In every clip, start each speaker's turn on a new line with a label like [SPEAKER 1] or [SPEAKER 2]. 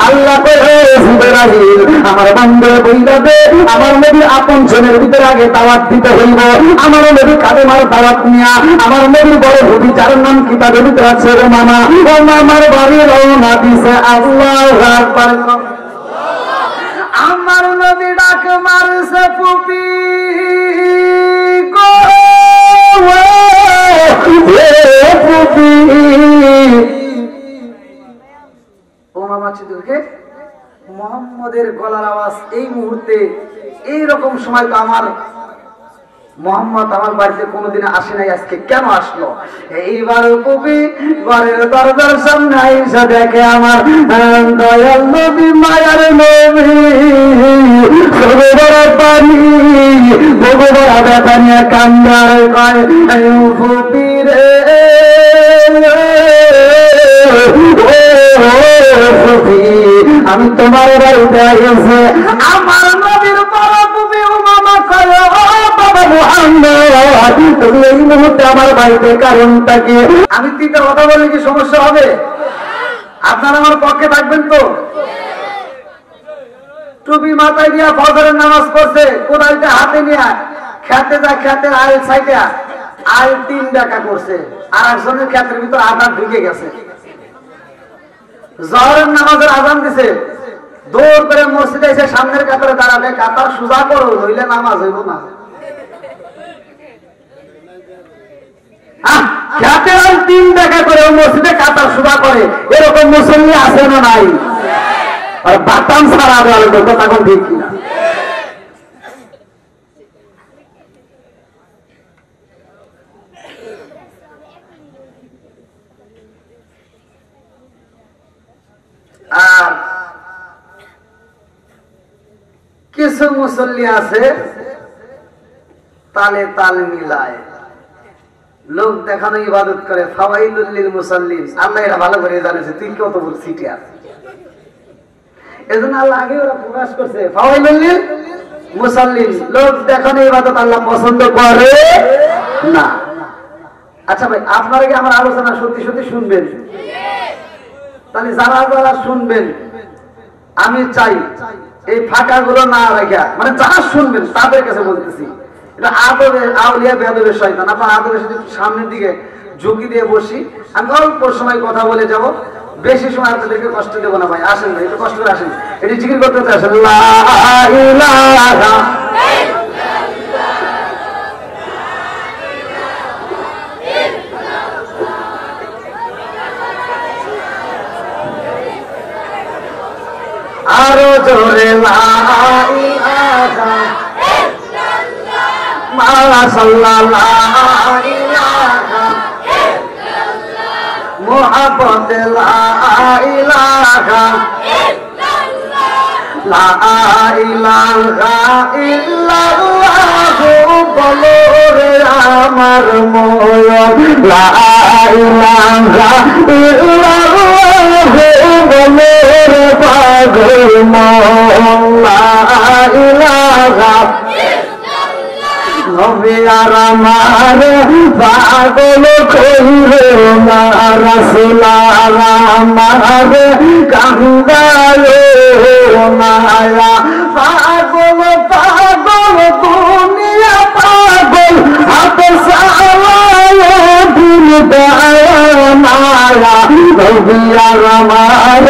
[SPEAKER 1] আল্লাহ বলে জিবরাইল আমার বান্দা বইলা দে আমার নবী আপন জনের ভিতরে আগে দাওয়াত দিতে হইব। আমার নবী কালেমার দাওয়াত নিয়া আমার নবীর বড় নবী যার নাম কিতাবের ভিতরে আছে রে মামা, ও মামার বাড়ি রওনা দিছে। আল্লাহু আকবার। আমার নবী ডাক মারছে ফুপি গো ফুপি। ও মামা চিদুকে মোহাম্মদের গলার আওয়াজ এই মুহূর্তে এইরকম সময় তো আমার মোহাম্মদ আমার বাড়িতে কোনোদিন আসে নাই, আজকে কেন আসলো? এইবার কবি ঘরের দরজার সামনে আইসা দেখে আমার দয়াল নবী মায়ার নবী সরোবর পানি ভগবান ব্যথা নিয়ে কান্দার কয় ফুপি রে আমি তোমার বাড়িতে আসছে। আমার নবীর বড় ফুপি ও মামা কয় বাবা মুহাম্মদ তুমি এই মুহূর্তে আমার বাড়িতে কারণটা কি? আমি তিনটা কথা বললে কি সমস্যা হবে? আপনারা আমার পক্ষে থাকবেন তো? টুপি মাথায় দিয়া ফজরের নামাজ পড়ছে, কোদালটা হাতে নিয়ে খেতে যায়, খেতের আইল সাইডে আইল 3 টাকা করছে, আর একজনের ক্ষেতের ভিতর আধার ঢুকে গেছে। জহরের নামাজের আজান দিছে, দৌড় করে মসজিদে এসে সামনের কাতারে দাঁড়াবে, কাতার সোজা করো নইলে নামাজ হইব না। খেতে 3 টাকা করে মসজিদে কাতার সোজা করে, এরকম মুসল্লি আছে না নাই? আর বাতাম ছাড়া দেওয়ার কথা তখন ঠিক কিনা? আর কিছু মুসল্লি আছে তালে তাল মিলায়, লোক দেখানো ইবাদত করে। ফাওয়াইলুল লিল মুসাল্লিন, আল্লাহ এটা ভালো করে জানেছে তুই কত বড় সিটি আছে, এজন্য আল্লাহ আগে ওরা প্রকাশ করছে ফাওয়াইলুল লিল মুসাল্লিন, লোক দেখানো ইবাদত আল্লাহ পছন্দ করে না। আচ্ছা ভাই, আপনারা কি আমার আলোচনা সত্যি সত্যি শুনবেন? তাহলে যারা যারা শুনবেন আমি চাই এই ফাঁকা গুলো না রেখা, মানে যারা শুনবেন তাদের কাছে বলতেছি, এটা আদবে আউলিয়া বেয়াদবে শয়তান। আপনার আদবের সাথে সামনের দিকে ঝুঁকি দিয়ে বসি, আমি অল্প সময় কথা বলে যাব, বেশি সময় আপনাদেরকে কষ্ট দেবো না ভাই। আসেন ভাই, একটু কষ্ট করে আসেন, এটি জিকির করতে আসেন। লা ইলাহা আরো জোরে লা ইলাহা ইল্লাল্লাহ মাশাআল্লাহ ইলাহা ইল্লাল্লাহ মুহাব্বত লা ইলাহা ইল্লাল্লাহ লা ইলাহা ইল্লাল্লাহ বলো রে আমার ময়ন লা ইলাহা ইল্লাল্লাহ বলো রে পাগল মন লা ইলাহা নবী আর আমার পাগল কইরে না রাসূল আমার কান্দালো না পাগল পাগল দুনিয়া পাগল হাত সালায় দিল দামায়া নবী আর আমার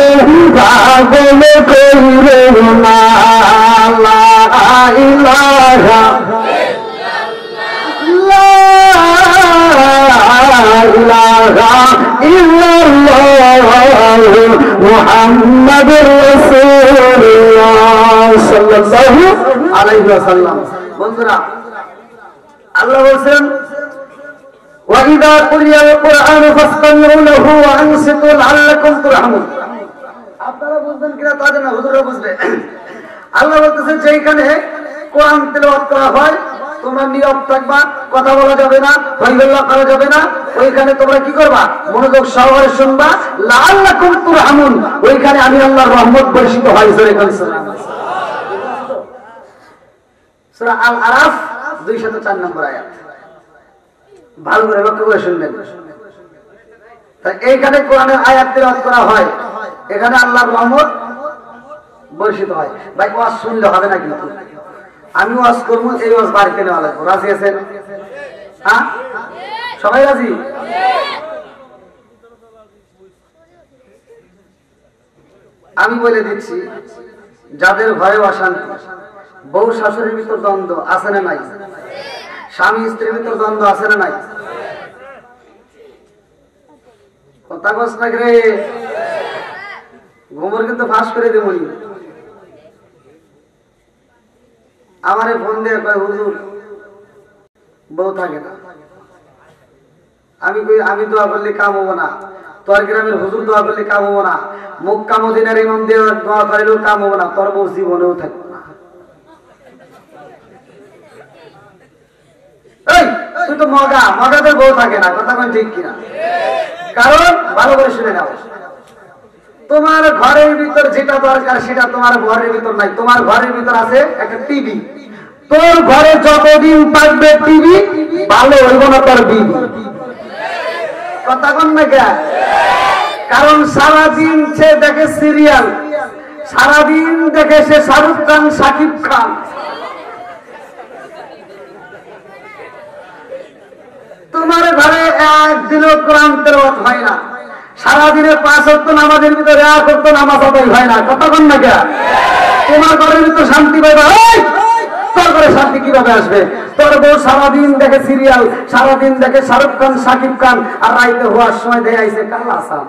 [SPEAKER 1] পাগল কইরে না লা ইলাহা মুহাম্মাদুর রাসূলুল্লাহ সাল্লাল্লাহু আলাইহি ওয়াসাল্লাম। বন্ধুরা, আল্লাহ বলেন ওয়া ইযা কুরিয়াল কুরআনু ফাসতামিউ লাহু ওয়া আনসিতু লাআল্লাকুম তুরহামুন। আপনারা বুঝবেন কিনা তা জানা, হুজুররা বুঝবে। আল্লাহ বলতেছেন যে এখানে কোরআন তেলাওয়াত করা হয় তোমরা নীরব থাকবা, কথা বলা যাবে না, হইহল্লা করা যাবে না। ওইখানে তোমরা কি করবা? মনোযোগ সহকারে শুনবা। লাআল্লাকুম তুরহামুন, ওইখানে আমি আল্লাহর রহমত বর্ষিত হয়। সূরা আল আরাফ 204 নম্বর আয়াত, ভালো করে লক্ষ্য করে শুনবেন। তাই এইখানে কোরআনের আয়াত তেলাওয়াত করা হয়, এখানে আল্লাহর রহমত বর্ষিত হয়। ভাই ওয়াজ শুনলে হবে না, কিন্তু আমি ওয়াজ করবো, এই ওয়াজ বাড়িতে নেওয়া লাগবো। রাজি আছেন? হ্যাঁ, সবাই রাজি? আমি বলে দিচ্ছি, যাদের ঘরে অশান্তি, বউ শাশুড়ির ভিতর দ্বন্দ্ব আছে না নাই, স্বামী স্ত্রীর ভিতর দ্বন্দ্ব আছে না নাই, কথা কস না রে, ঘুমর কিন্তু ফাঁস করে দেব। আমারে ফোন দিয়ে কয় হুজুর বউ থাকে না। আমি কই আমি দোয়া করলে কাম হবো না, তোর গ্রামের হুজুর দোয়া করলে কাম হবো না, মক্কা মদিনার ইমাম দিয়ে দোয়া করাইলেও কাম হবো না, তোর বউ জীবনেও থাকবে না। এই তুই তো মগাদের বউ থাকে না, কথা কোন ঠিক কিনা? কারণ ভালো করে শুনে নাও, তোমার ঘরের ভিতর যেটা দরকার সেটা তোমার ঘরের ভিতর নাই। তোমার ঘরের ভিতর আছে একটা টিভি, তোর ঘরে যতদিন থাকবে টিভি ভালো হইব না তোর বিবি, কথা কোন না কে? কারণ সারাদিন সে দেখে সিরিয়াল, সারাদিন দেখে সে শাহরুখ খান, শাকিব খান। তোমার ঘরে একদিনও কোরআন তেলাওয়াত হয় না, সারাদিনে 5 ওয়াক্ত নামাজের ভিতরে 1 ওয়াক্ত নামাজ আদায় হয় না, কথা কোন না কে? তোমার ঘরের ভিতর শান্তি পাইবা? তোর ঘরে শান্তি কিভাবে আসবে? তোর বউ সারাদিন দেখে সিরিয়াল, সারাদিন দেখে শাহরুখ খান, শাকিব খান, আর রাইতে হওয়ার সময় দেখে আইছে কালা সাম।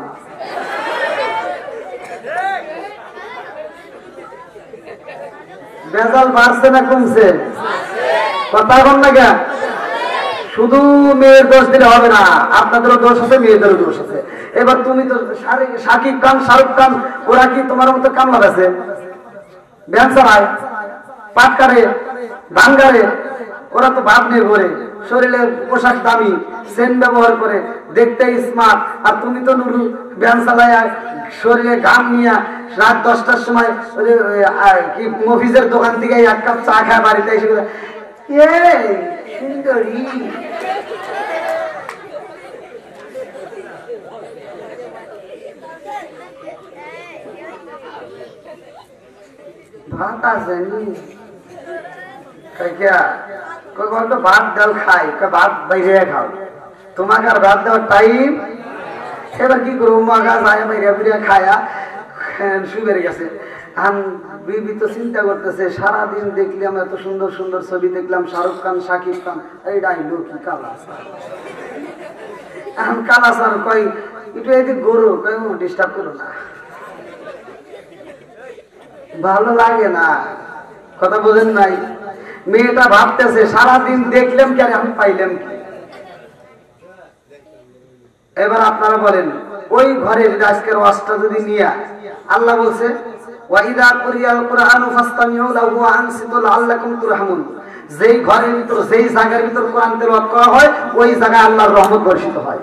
[SPEAKER 1] বেজাল বাড়ছে না কমছে? কথা কোন না কে? শুধু মেয়ের দোষ দিলে হবে না, আপনাদেরও দোষ আছে, মেয়েদেরও দোষ আছে। এবার তুমি তো শাকিব খান, শাহরুখ খান, ওরা কি তোমার মতো কামলা আছে? ব্যবসায় পাট কাটে, ধান গাড়ে, ওরা তো ভাব নিয়ে ঘরে, শরীরে পোশাক দামি, সেন ব্যবহার করে, দেখতে স্মার্ট। আর তুমি তো নুরু ব্যান চালায়, শরীরে ঘাম নিয়ে রাত 10টার সময় কি মফিজের দোকান থেকে 1 কাপ চা খায় বাড়িতে এসে সুন্দরী। ভাত আছে ভাত ডাল খাই, ভাত বাইরে খাও, তোমাকে আর ভাত দেওয়ার টাইম। এবার কি করবো, মাগা যায় বাইরে ফিরে খায়া শুয়ে বেড়ে গেছে। বিবি তো চিন্তা করতেছে, সারাদিন দেখলাম এত সুন্দর সুন্দর ছবি দেখলাম, শাহরুখ খান, শাকিব খান, এই ডাইলো কি কালা কালা সার কই একটু এদিক গরু কই ডিস্টার্ব করো না, ভালো লাগে না, কথা বোঝেন নাই? মেয়েটা ভাবতেছে সারাদিন দেখলাম কি আর আমি পাইলাম কি? এবার আপনারা বলেন, ওই ঘরের আজকের ওয়াজটা যদি নিয়ে আল্লাহ বলছে ওয়াইদা কুরিয়াল কুরআনু ফাসতামিউ লাহু ওয়া আনসিতু লাআল্লাকুম তুরহামুন, যেই ঘরের ভিতর, যেই জায়গার ভিতর কোরআন তেলাওয়াত করা হয়, ওই জায়গায় আল্লাহর রহমত বর্ষিত হয়।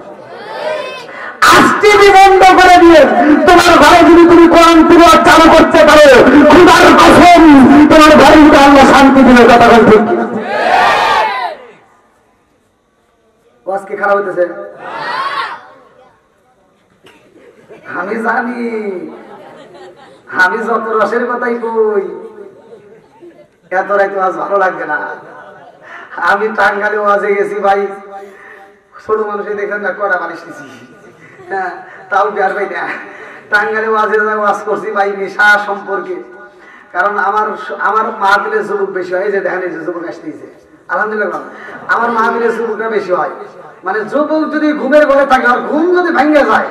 [SPEAKER 1] আজকে বন্ধ করে দিয়ে তোমার ঘরে যদি তুমি কোরআন তেলাওয়াত চালু করতে পারো, খোদার কসম তোমার ঘরে যদি আল্লাহ শান্তি দিবে, কথা বল ঠিক কিনা? ওয়াজ কি খারাপ হইতেছে? আমি জানি, আমি যত রসের কথাই কই, এত রাইতে ওয়াজ ভালো লাগবে না। আমি টাঙ্গালে ওয়াজে গেছি ভাই, ছোট মানুষে দেখেন না কড়া বালিশ দিছি, হ্যাঁ তাও বিয়ার ভাই না। টাঙ্গালে ওয়াজে ওয়াজ করছি ভাই নেশা সম্পর্কে, কারণ আমার মাহফিলে যুবক বেশি হয়। যে দেখেন এই যে যুবক আসতেছে, আলহামদুলিল্লাহ আমার মাহফিলে যুবকরা বেশি হয়। মানে যুবক যদি ঘুমের ঘরে থাকে, আর ঘুম যদি ভেঙে যায়,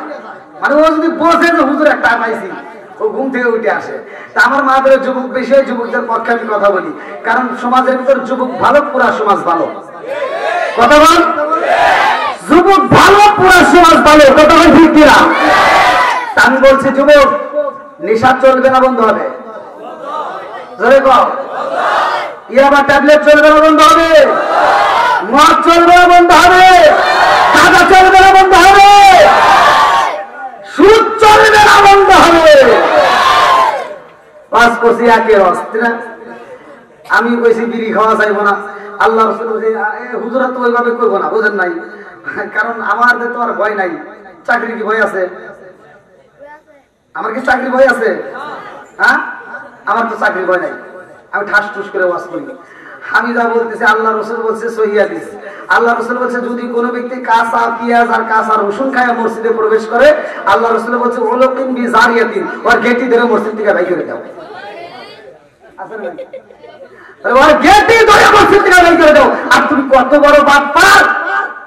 [SPEAKER 1] মানে ও যদি বসে যে হুজুর একটা পাইছি, ও ঘুম থেকে উঠে আসে। তা আমার মাহফিলে যুবক বেশি হয়, যুবকদের পক্ষে আমি কথা বলি, কারণ সমাজের ভিতর যুবক ভালো, পুরা সমাজ ভালো, কথা বল। যুবক ভালো, পুরা সমাজ ভালো, কথা বল ঠিক কিনা? আমি বলছি যুবক, নেশা চলবে না বন্ধ হবে? জোরে কও। ইয়াবা ট্যাবলেট চলবে না বন্ধ হবে? মদ চলবে না বন্ধ হবে? গাঁজা চলবে না বন্ধ হবে? সুদ চলবে না বন্ধ হবে? পাস করছি একে অস্ত্র, আমি কইছি বিড়ি খাওয়া যাইব না। আল্লাহ রাসূল হুজুরা তো ওইভাবে করবো না, বুঝেন নাই? কারণ আমাদের তো আর ভয় নাই। চাকরি কি ভয় আছে? আমার কি চাকরি ভয় আছে? হ্যাঁ, আমার তো চাকরি ভয় নাই, আমি ঠাস ঠুস করে ওয়াজ করি। আমি যা বলতেছি আল্লাহ রসুল বলছে সহিহ হাদিস। আল্লাহ রসুল বলছে যদি কোনো ব্যক্তি কাঁচা পেঁয়াজ আর কাঁচা রসুন খায় মসজিদে প্রবেশ করে, আল্লাহ রসুল বলছে ওলকিন বি জারিয়াতিন, ওর গেটি ধরে মসজিদ থেকে বাইর করে দাও। ওর গেটি ধরে মসজিদ থেকে বাইর করে দাও। আর তুমি কত বড় বাটপার,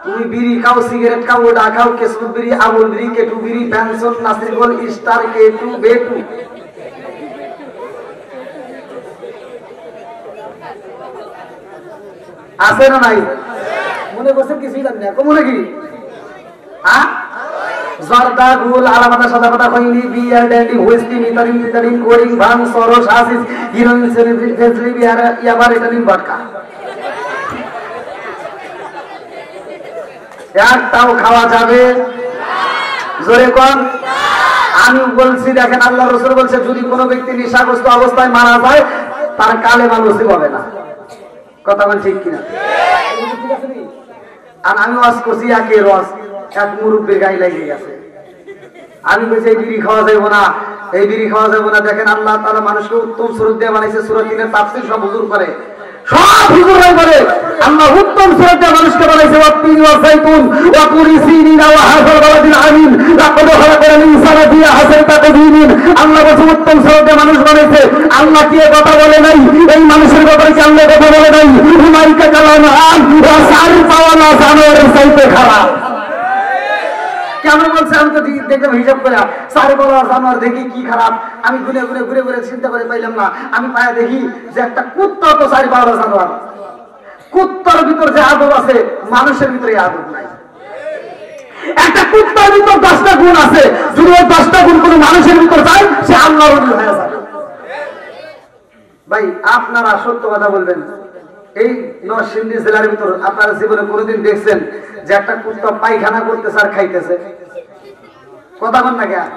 [SPEAKER 1] তুমি বিড়ি খাও, সিগারেট খাও, ওডা খাও, কেসুর বিড়ি, আমুল বিড়ি, কেটু বিড়ি, ফ্যানসন, নাসিরগোল, স্টার, কেটু, বেটু, আছে না নাই? মনে করছেন কিছুই জানি না, মনে কি? হ্যাঁ, জর্দা, গুল, আলামাদা, সাদাপাতা, খৈনি, বিয়ার, ড্যান্ডি, হুইস্কি, মিতারিন, মিতারিন, কোরিং, ভাং, সরস, হাসিস, হিরোইন, ফেজলি, বিয়ার, ইয়াবার, ইতালিন, ভদকা, একটাও খাওয়া যাবে? জোরে কোন? আমি বলছি দেখেন, আল্লাহ রাসূল বলছে যদি কোনো ব্যক্তি নেশাগ্রস্ত অবস্থায় মারা যায় তার কালেমা নসিব হবে না। কথা বল ঠিক কিনা? আর আমি ওয়াজ করছি একে রস, এক মুরব্বীর গায়ে লেগে গেছে। আমি বলছি এই বিড়ি খাওয়া যাবো না, এই বিড়ি খাওয়া যাবো না। দেখেন আল্লাহ তাআলা মানুষকে উত্তম সুরত দিয়ে বানাইছে, সূরা 3 এর তাফসীর সব হুজুর করে, সব হুজুরাই বলে আল্লাহ উত্তম সুরত দিয়ে মানুষকে বানাইছে। ওয়াতিন ওয়া যাইতুন ওয়া তুরি সিনিন ওয়া হাযাল বালাদিল আমিন লাকাদ খালাকাল ইনসানা ফি আহসানি তাকওয়িম। আল্লাহ বলে উত্তম সুরত দিয়ে মানুষ বানাইছে। আল্লাহ কি কথা বলে নাই? এই মানুষের ব্যাপারে কি আল্লাহ কথা বলে নাই? হুমাইকা কালাম আন ওয়া সারি পাওয়ালা জানোয়ারের চাইতে খারাপ। কেন বলছে? আমি তো দেখলাম হিসাব করে সাড়ে বলা জানোয়ার দেখি কি খারাপ। আমি ঘুরে ঘুরে ঘুরে ঘুরে চিন্তা করে পাইলাম না। আমি পায়ে দেখি যে একটা কুত্তা তো সাড়ে পাওয়া জানোয়ার। কুত্তার ভিতর যে আদব আছে মানুষের ভিতরে আদব নাই। একটা কুত্তার ভিতর 10টা গুণ আছে, যদি ওই 10টা গুণ কোনো মানুষের ভিতর যায় সে আল্লাহর ওলি হয়ে যাবে। ভাই আপনারা সত্য কথা বলবেন, এই নরসিংদী জেলার ভিতর আপনারা জীবনে কোনোদিন দেখছেন যে একটা কুত্তা পায়খানা করতেছে আর খাইতেছে? কথা বল না কেন?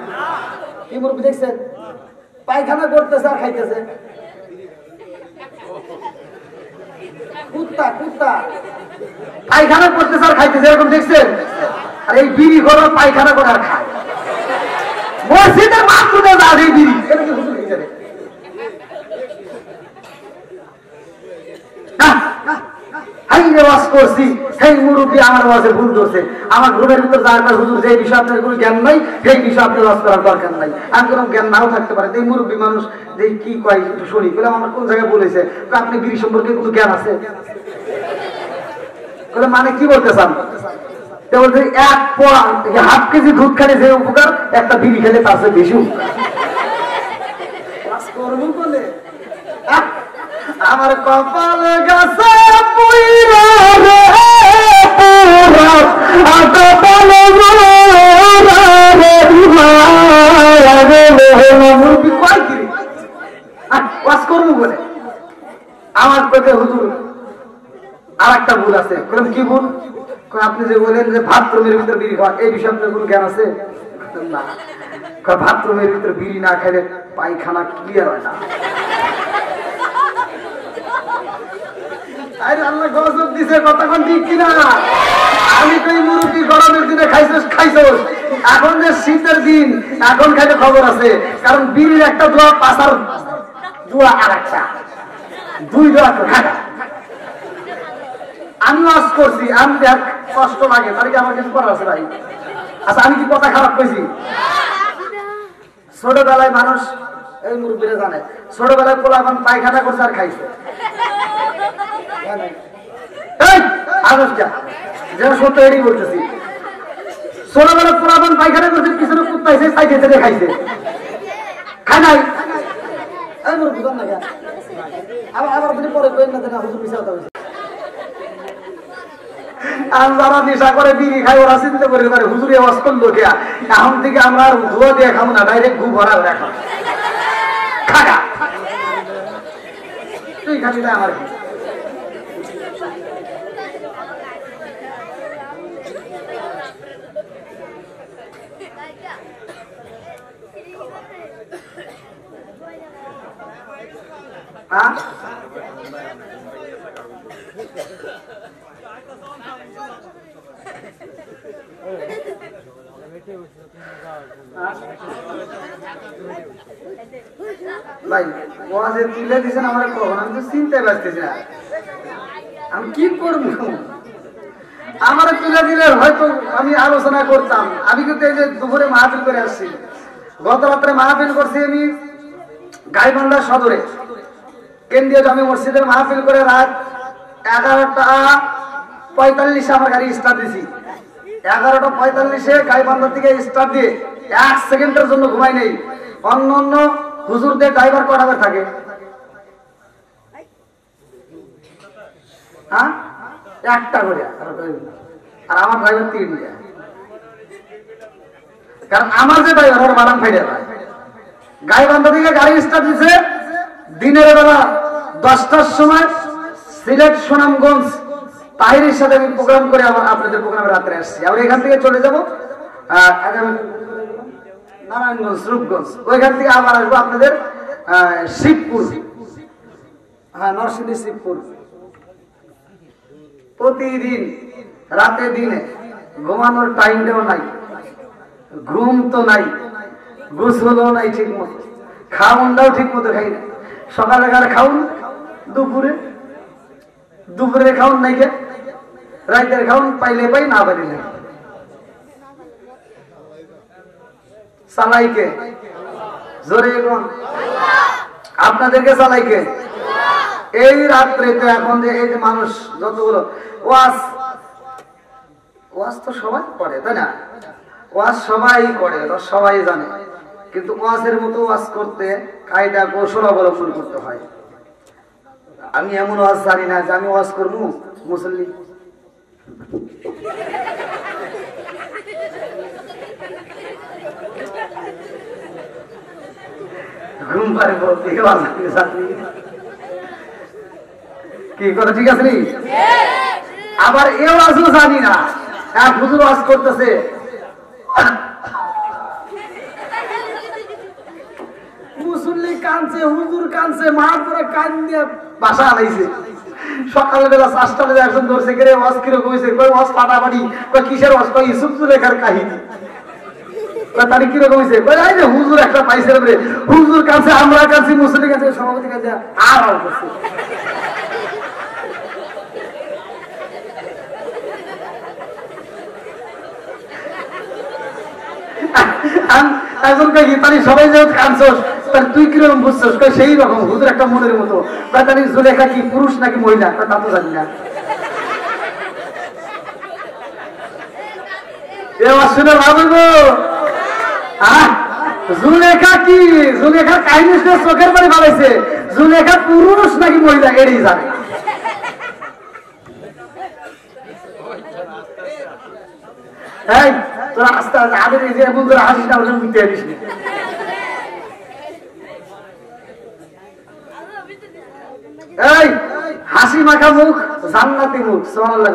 [SPEAKER 1] কি মুরব্বি দেখছেন পায়খানা করতেছে আর খাইতেছে? কুত্তা কুত্তা পায়খানা করতেছে আর খাইতেছে এরকম দেখছেন? আর এই বিড়ি ঘর পায়খানা করে আর খায়, মসজিদের মাত্রে যা এই বিড়ি, এটা কি হুজুর হিসেবে? করছি সেই মুরব্বী আমার ওয়াজে ভুল ধরছে। আমার ঘুমের ভিতর যার হুজুর যে বিষয়ে আপনার কোনো জ্ঞান নাই সেই বিষয়ে আপনার ওয়াজ করার দরকার নাই। আর কোনো জ্ঞান নাও থাকতে পারে, এই মুরব্বী মানুষ যে কি কয় একটু শুনি, বললাম আমার কোন জায়গায় বলেছে আপনি বিড়ি সম্পর্কে কোনো জ্ঞান আছে? মানে কি বলতে চান? বলছে এক পোয়া হাফ কেজি দুধ খেলে যে উপকার একটা বিড়ি খেলে তার চেয়ে বেশি উপকার। আমার কপাল গাছে পুইরা রে পুরা আটা পালো রে মুরগি কয় কি ওয়াজ করবো বলে আমার পেটে হুজুর আর একটা ভুল আছে। কি ভুল? আপনি যে বলেন যে বাথরুমের ভিতরে বিড়ি খাওয়া, এই বিষয়ে আপনার কোনো জ্ঞান আছে? না, বাথরুমের ভিতরে বিড়ি না খাইলে পায়খানা ক্লিয়ার হয় না। আল্লাহ গজব দিছে, কথা কোন ঠিক কিনা? আমি তো এই মুরগি গরমের দিনে খাইছস, এখন যে শীতের দিন এখন খাইতে খবর আছে, কারণ বিড়ির একটা দোয়া পাশার দোয়া আর একটা দুই দোয়া তো খাটা। আমি ওয়াজ করছি, আমি দেখ কষ্ট লাগে, তাহলে কি আমার কিছু করার আছে ভাই? আচ্ছা আমি কি কথা খারাপ কইছি? ছোটবেলায় মানুষ, এই মুরব্বীরা জানে, ছোটবেলায় পোলা এখন পায়খানা করছে আর খাইছে। সত্য এটাই বলতেছি, ছোটবেলায় পোলা এখন পায়খানা করছে, পিছনে কুত্তা এসে খাইছে খাইছে, খাই নাই। এই মুরব্বী জান না কেন? আবার যদি পরে কই না দেনা হুজুর মিছা কথা বলছে। আর যারা নেশা করে বিড়ি খায় ওরা চিন্তা করে পারে হুজুরে ওয়াজ করলো কে, এখন থেকে আমরা আর ধোয়া দিয়ে খাবো না, ডাইরেক্ট গু ভরা দেখা খাগা তুই খাবি না আমার কি? ভাই ওয়াজে তুলে দিয়েছেন আমার কখন, আমি তো চিনতে পারতেছি না আমি কি করবো। আমার তুলে দিলে হয়তো আমি আলোচনা করতাম। আমি কিন্তু এই যে দুপুরে মাহফিল করে আসছি, গত রাত্রে মাহফিল করছি আমি গাইবান্ধা সদরে কেন্দ্রীয় জামে মসজিদের মাহফিল করে রাত 11:45 আমার গাড়ি স্টার্ট দিছি। 11:45 গাইবান্ধা থেকে স্টার্ট দিয়ে 1 সেকেন্ডের জন্য ঘুমাই নেই। অন্য অন্য হুজুরদের ড্রাইভার কটা করে থাকে? হ্যাঁ, একটা করে। আর আমার ড্রাইভার 3টা। কারণ আমার যে ড্রাইভার ওর বাদাম ফাইডে গাইবান্ধা থেকে গাড়ি স্টার্ট দিছে দিনের বেলা 10টার সময় সিলেট সুনামগঞ্জ তাহিরের সাথে আমি প্রোগ্রাম করে আবার আপনাদের প্রোগ্রামে রাত্রে আসছি। আবার এখান থেকে চলে যাবো নারায়ণগঞ্জ, রূপগঞ্জ, ওইখান থেকে আবার আসবো আপনাদের শিবপুর, হ্যাঁ নরসিংদী শিবপুর। প্রতিদিন রাতে দিনে ঘুমানোর টাইমটাও নাই, ঘুম তো নাই, গোসলও নাই ঠিক মতো, খাওয়ানটাও ঠিক মতো খাই না। সকালে খাউন, দুপুরে খাউন নাই কে, রাতের খাউন পাইলে পাই না পাইলে নাই। চালাইকে জোরে এখন আপনাদেরকে চালাইকে এই রাত্রে তো এখন যে এই যে মানুষ যতগুলো ওয়াজ তো সবাই করে তাই না? ওয়াজ সবাই করে, সবাই জানে, কিন্তু ওয়াজের মতো ওয়াজ করতে কায়দা কৌশল অবলম্বন করতে হয়। আমি এমন ওয়াজ জানি না যে আমি ওয়াজ করবো মুসল্লি ঘুম পারে কি কথা ঠিক আছে নি? আবার এও ওয়াজও জানি না, এক হুজুর ওয়াজ করতেছে, মুসল্লি কানছে, হুজুর কানছে, মার করে কান দিয়ে বাসা আনাইছে। সকালবেলা 4টা বাজে একজন ধরছে কে ওয়াজ কিরকম হয়েছে, কই ওয়াজ ফাটাফাটি, কই কিসের ওয়াজ, কই ইউসুফ জুলেখার কাহিনী, তার কিরকম হয়েছে, কই এই যে হুজুর একটা পাইছে রে, হুজুর কাছে, আমরা কাছে, মুসল্লি কাছে, সভাপতি কাছে, আর আর করছে। একজন কই তারি সবাই যেহেতু কানছস তার তুই কিরকম বুঝছস, কই সেই রকম হুজুর একটা মনের মতো, কই তারি জুলেখা কি পুরুষ নাকি মহিলা, তা তো জানি না। এ শুনে ভাববো জুলেখা কি, জুলেখার কাহিনী শুনে চোখের বাড়ি ভাবাইছে, জুলেখা পুরুষ নাকি মহিলা এড়িয়ে জানে। এই তোরা আস্তে আস্তে আদের এই যে এমন করে হাসিস না, ওটা বুঝতে পারিস না। এই হাসি মাখা মুখ জান্নাতি মুখ, সুবহানাল্লাহ।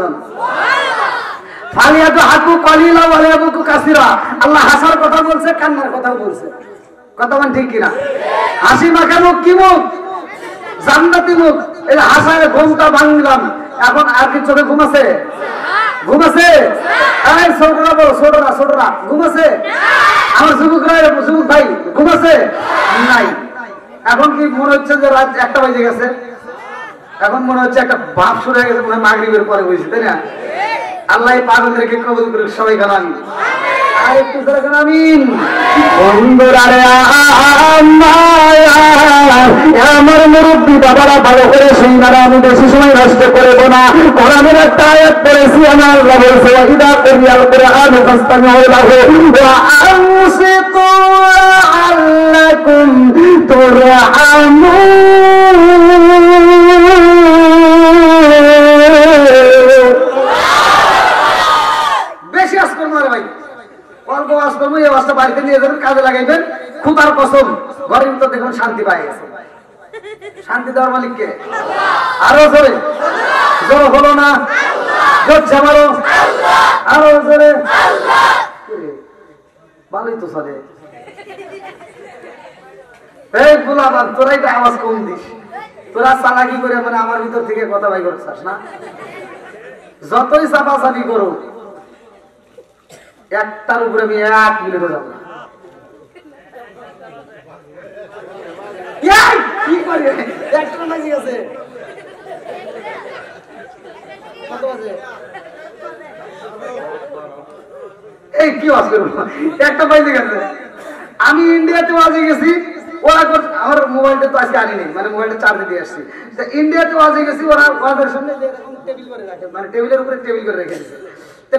[SPEAKER 1] ফালিয়াতু হাকু কলিলা ওয়া ইয়াবকু কাসিরা, আল্লাহ হাসার কথা বলছে, কান্নার কথা বলছে, কথা বল ঠিক কিনা? হাসি মাখা মুখ কি মুখ? জান্নাতি মুখ। এই হাসায় ঘুমটা ভাঙলাম, এখন আর কি চোখে ঘুম আছে? ঘুম আছে? এই ছোটরা বলো, ছোটরা ঘুম আছে? আমার যুবক ভাই ঘুম আছে? নাই। এখন কি মনে হচ্ছে যে রাত 1টা বেজে গেছে? এখন মনে হচ্ছে একটা ভাব শুরু হয়ে গেছে, মনে হয় মাগরিবের পরে হয়েছে, তাই না? আল্লাহ পাগলদেরকে কবুল করুক, সবাই গান আমিন। আর একটু জোরে গান আমিন। বন্ধুরা রে আমার মুরব্বী বাবারা ভালো করে শুনবেন, আমি বেশি সময় নষ্ট করব না। কোরআনের একটা আয়াত পড়েছি, আমার আল্লাহ বলছে ওয়াইদা কুরিয়াল কুরআন ফাস্তামিউ লাহু ওয়া আনসিতু লাআল্লাকুম তুরহামুন। বেশি আজ করবো না ভাই, অল্প আজ করবো, এই আওয়াজটা বাড়িতে নিয়ে যাবেন, কাজে লাগাইবেন, খুদার কসম ঘরের ভিতর দেখবেন শান্তি পাই গেছে। শান্তি দেওয়ার মালিককে আরো জোরে, জোর হলো না, জোর জামারো আরো জোরে, ভালোই তো চলে। এই গোলাম, তোরাই তো আওয়াজ কম দিস, তোরা চালাকি করে মানে আমার ভিতর থেকে কথা বাই করছিস না। যতই চাপাচাপি করো, একটার উপরে আমি 1 মিনিটও যাব না। কি করে একটা বাজে গেছে, কত বাজে? এই কি ওয়াজ করব, একটা বাজে গেছে। আমি ইন্ডিয়াতে ওয়াজে গেছি, ওরা আমার মোবাইলটা তো আজকে আনি নেই, মানে মোবাইলটা চার্জে দিয়ে আসছি। ইন্ডিয়াতে ওয়াজে গেছি, ওরা ওয়াজের সামনে টেবিল করে রাখে, মানে টেবিলের উপরে টেবিল করে রেখে দিচ্ছে।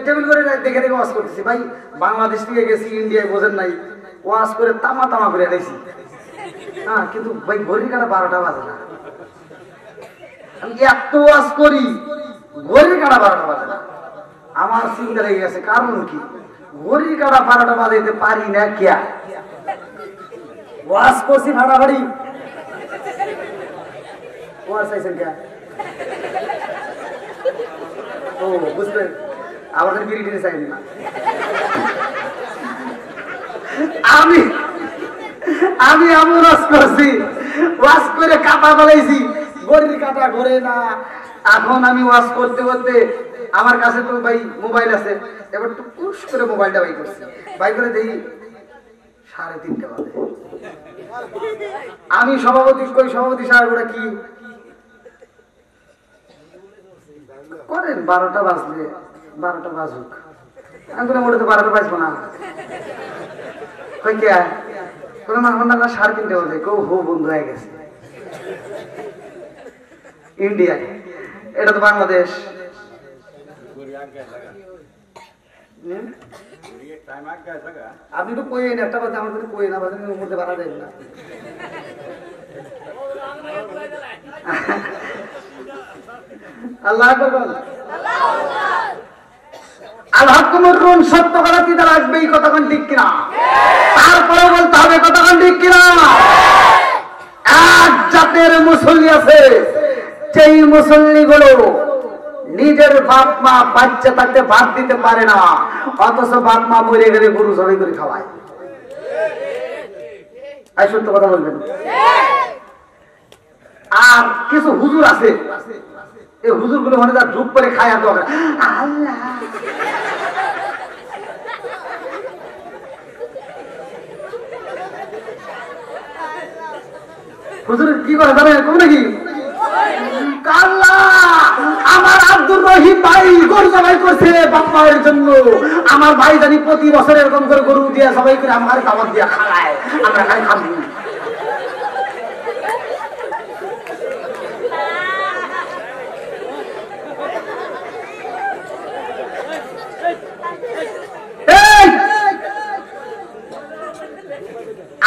[SPEAKER 1] টেবিল করে দেখে দেখে ওয়াজ করতেছি। ভাই বাংলাদেশ থেকে গেছি, ইন্ডিয়ায় বোঝেন নাই, ওয়াজ করে তামা তামা করে এনেছি। হ্যাঁ, কিন্তু ভাই ঘড়ির কাটা 12টা বাজে না। আমি এত ওয়াজ করি, ঘড়ির কাটা 12টা বাজে না। আমার চিন্তা লেগে গেছে, কারণ কি ঘড়ির কাটা 12টা বাজাইতে পারি না কিয়া? ওয়াজ করছি ফাটাফাটি, ওয়াজ চাইছেন কে? ও বুঝলেন, আমাদের বিড়ি টিড়ি চাইনি না। আমি এমন ওয়াজ করছি, ওয়াজ করে কাটা বলাইছি, ঘড়ির কাটা ঘরে না। এখন আমি ওয়াজ করতে করতে আমার কাছে তো ভাই মোবাইল আছে, এবার তো পুশ করে মোবাইলটা বাই করছি, বাই করে দেখি 3:30 বাজে। আমি সভাপতি কই, সভাপতি সাহেব ওরা কি করেন? 12টা বাজলে 12টা বাজুক, আমি কোনো মোটে তো 12টা বাজবো না। কই কে কোনো মানুষ না 3:30 বাজে, কেউ হো বন্ধু হয়ে গেছে। ইন্ডিয়া, এটা তো বাংলাদেশ। আপনি তো কইেন একটা বাজে, আমার কিন্তু কই না বাজে, মধ্যে বাড়া দেন না। আল্লাহ আকবার, আল্লাহ কুমরুন, সত্য কথা তিতা লাগবে, এই কথা কোন ঠিক কিনা? তারপরে বলতে হবে কথা কোন ঠিক কিনা? এক জাতের মুসল্লি আছে, যেই মুসল্লি গুলো নিজের বাপ মা বাচ্চা থাকতে ভাত দিতে পারে না, অথচ বাপ মা মরে গেলে গরু জবাই করে খাওয়ায়। এই সত্য কথা বলবেন। আর কিছু হুজুর আছে, এই হুজুর গুলো মানে তার ঢুক করে খায়, আর আল্লাহ হুজুর কি করে জানেন কোন নাকি? আমার আব্দুর রহিম ভাই গরু জবাই করছে বাপ মায়ের জন্য। আমার ভাই জানি প্রতি বছর এরকম করে গরু দিয়ে সবাই করে আমার দাওয়াত দিয়ে খাওয়ায়, আমরা খাই খাবো।